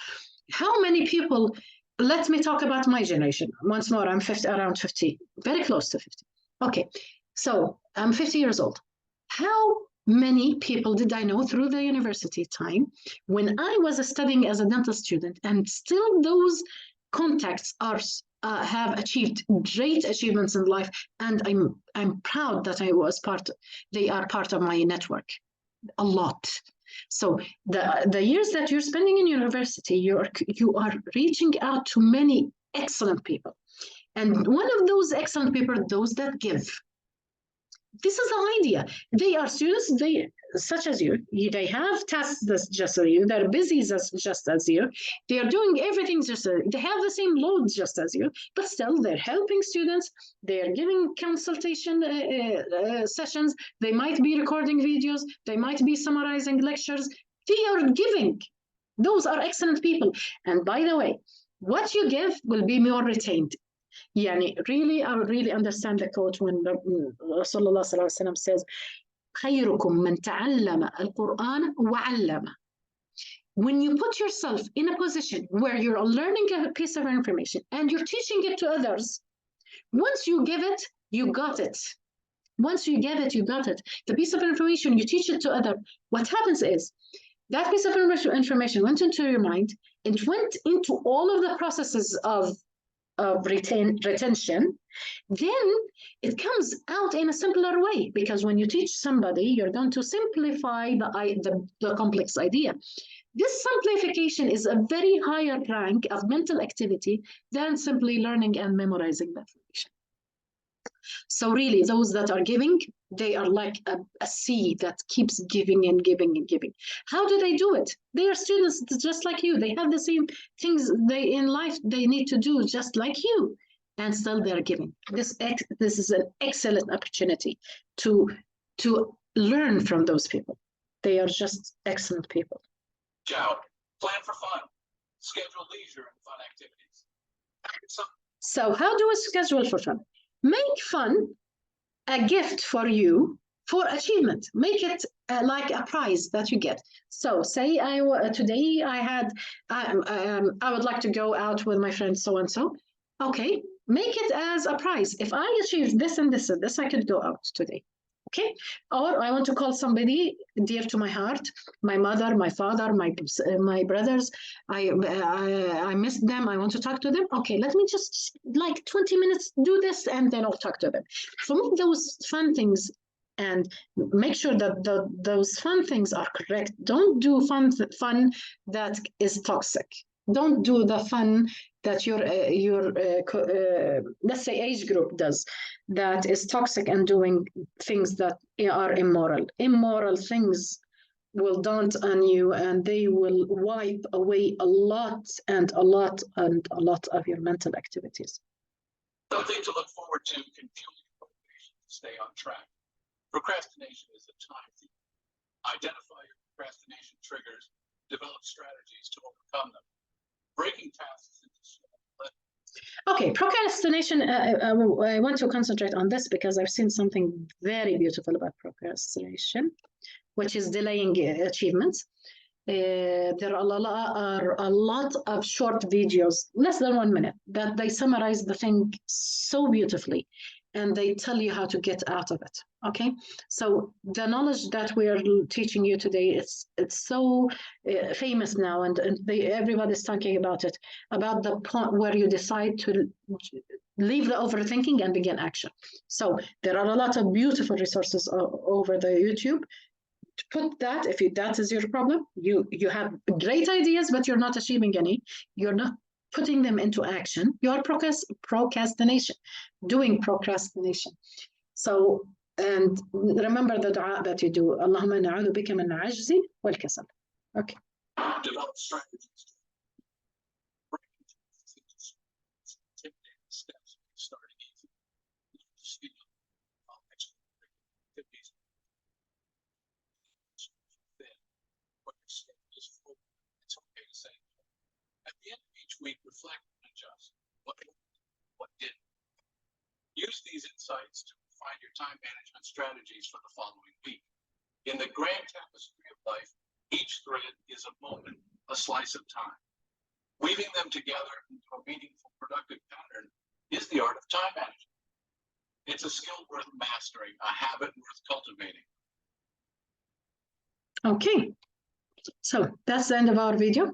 How many people? Let me talk about my generation once more. I'm 50, around 50, very close to 50. Okay, so I'm 50 years old. How many people did I know through the university time when I was studying as a dental student, and still those contacts are have achieved great achievements in life, and I'm proud that I was they are part of my network. A lot. So the years that you're spending in university, you are reaching out to many excellent people. And one of those excellent people are those that give. This is the idea. They are students, such as you. They have tasks that's just as you. They're busy just as you. They are doing everything just as you. They have the same load just as you, but still they're helping students. They're giving consultation sessions. They might be recording videos. They might be summarizing lectures. They are giving. Those are excellent people. And by the way, what you give will be more retained. يعني really, I really understand the quote when Rasulullah صلى الله عليه وسلم says, خيركم من تعلم القرآن وعلمه. When you put yourself in a position where you're learning a piece of information and you're teaching it to others, once you give it, you got it. Once you give it, you got it. The piece of information, you teach it to others. What happens is, that piece of information went into your mind, it went into all of the processes of retention, then it comes out in a simpler way, because when you teach somebody, you're going to simplify the complex idea. This simplification is a very higher rank of mental activity than simply learning and memorizing the information. So really, those that are giving, they are like a seed that keeps giving and giving and giving. How do they do it? They are students just like you. They have the same things in life they need to do just like you, and still they're giving. This is an excellent opportunity to learn from those people. They are just excellent people. Ciao. Plan for fun. Schedule leisure and fun activities. So how do we schedule for fun? Make fun a gift for you for achievement. Make it like a prize that you get. So say today I would like to go out with my friend so and so. Okay, make it as a prize. If I achieve this and this and this, I could go out today. Okay, or I want to call somebody dear to my heart, my mother, my father, my brothers. I miss them. I want to talk to them. Okay, let me just like 20 minutes do this, and then I'll talk to them. So make those fun things, and make sure that those fun things are correct. Don't do fun that is toxic. Don't do the fun that your let's say age group does, that is toxic and doing things that are immoral. Immoral things will daunt on you, and they will wipe away a lot of your mental activities. Something to look forward to can fuel your motivation to stay on track. Procrastination is a time thief. Identify your procrastination triggers, develop strategies to overcome them. Breaking tasks into small. Okay, procrastination, I want to concentrate on this because I've seen something very beautiful about procrastination, which is delaying achievements. There are a lot of short videos, less than 1 minute, that they summarize the thing so beautifully, and they tell you how to get out of it. Okay, so the knowledge that we are teaching you today, it's so famous now, and everybody's talking about it, about the point where you decide to leave the overthinking and begin action. So there are a lot of beautiful resources over the YouTube. Put that, if that is your problem, you have great ideas, but you're not achieving any, you're not putting them into action, you're procrastination, doing procrastination. So, and remember the dua that you do, Allahumma na'udhu bika min al-ajzi wal-kasal. Okay. Develop strategies. Starting easy. is full. It's okay to say no. At the end of each week, reflect and adjust. What worked, what didn't. Use these insights to refine your time management strategies for the following week. In the grand tapestry of life, each thread is a moment, a slice of time. Weaving them together into a meaningful, productive pattern is the art of time management. It's a skill worth mastering, a habit worth cultivating. Okay, so that's the end of our video.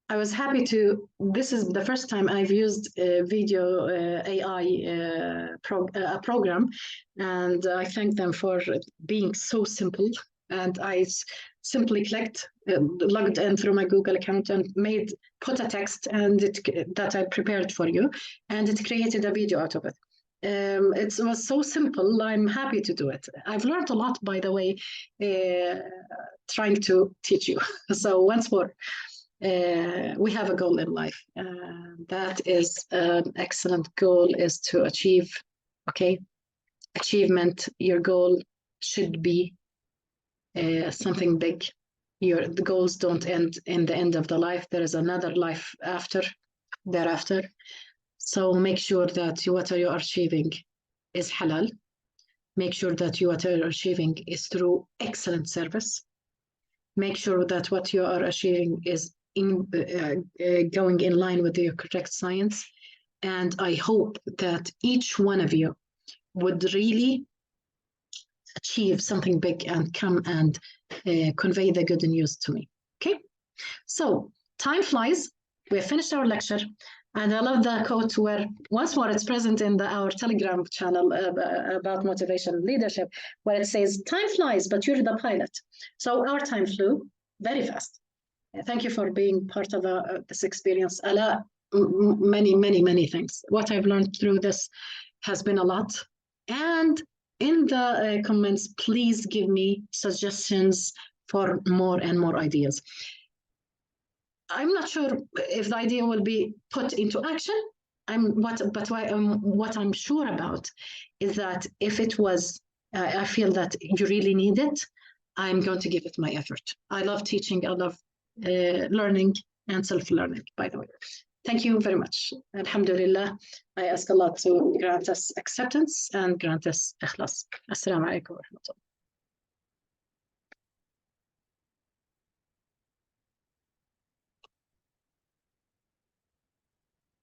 I was happy to, this is the first time I've used a video AI program, and I thank them for being so simple. And I simply clicked, logged in through my Google account and put a text that I prepared for you, and it created a video out of it. It was so simple. I'm happy to do it. I've learned a lot, by the way, trying to teach you. So once more, we have a goal in life. That is an excellent goal, is to achieve, okay? Achievement, your goal should be something big. The goals don't end in the end of the life. There is another life thereafter. So make sure that what you are achieving is halal. Make sure that what you are achieving is through excellent service. Make sure that what you are achieving is going in line with your correct science. And I hope that each one of you would really achieve something big and come and convey the good news to me. Okay, so time flies. We have finished our lecture, and I love the quote where once more it's present in our Telegram channel about motivation and leadership, where it says, "Time flies, but you're the pilot." So our time flew very fast. Thank you for being part of this experience. Ala, many things. What I've learned through this has been a lot. And in the comments, please give me suggestions for more and more ideas. I'm not sure if the idea will be put into action. What I'm sure about is that if it was, I feel that you really need it, I'm going to give it my effort. I love teaching. I love learning and self-learning, by the way. Thank you very much. Alhamdulillah. I ask Allah to grant us acceptance and grant us ikhlas. Assalamu alaikum wa rahmatullah.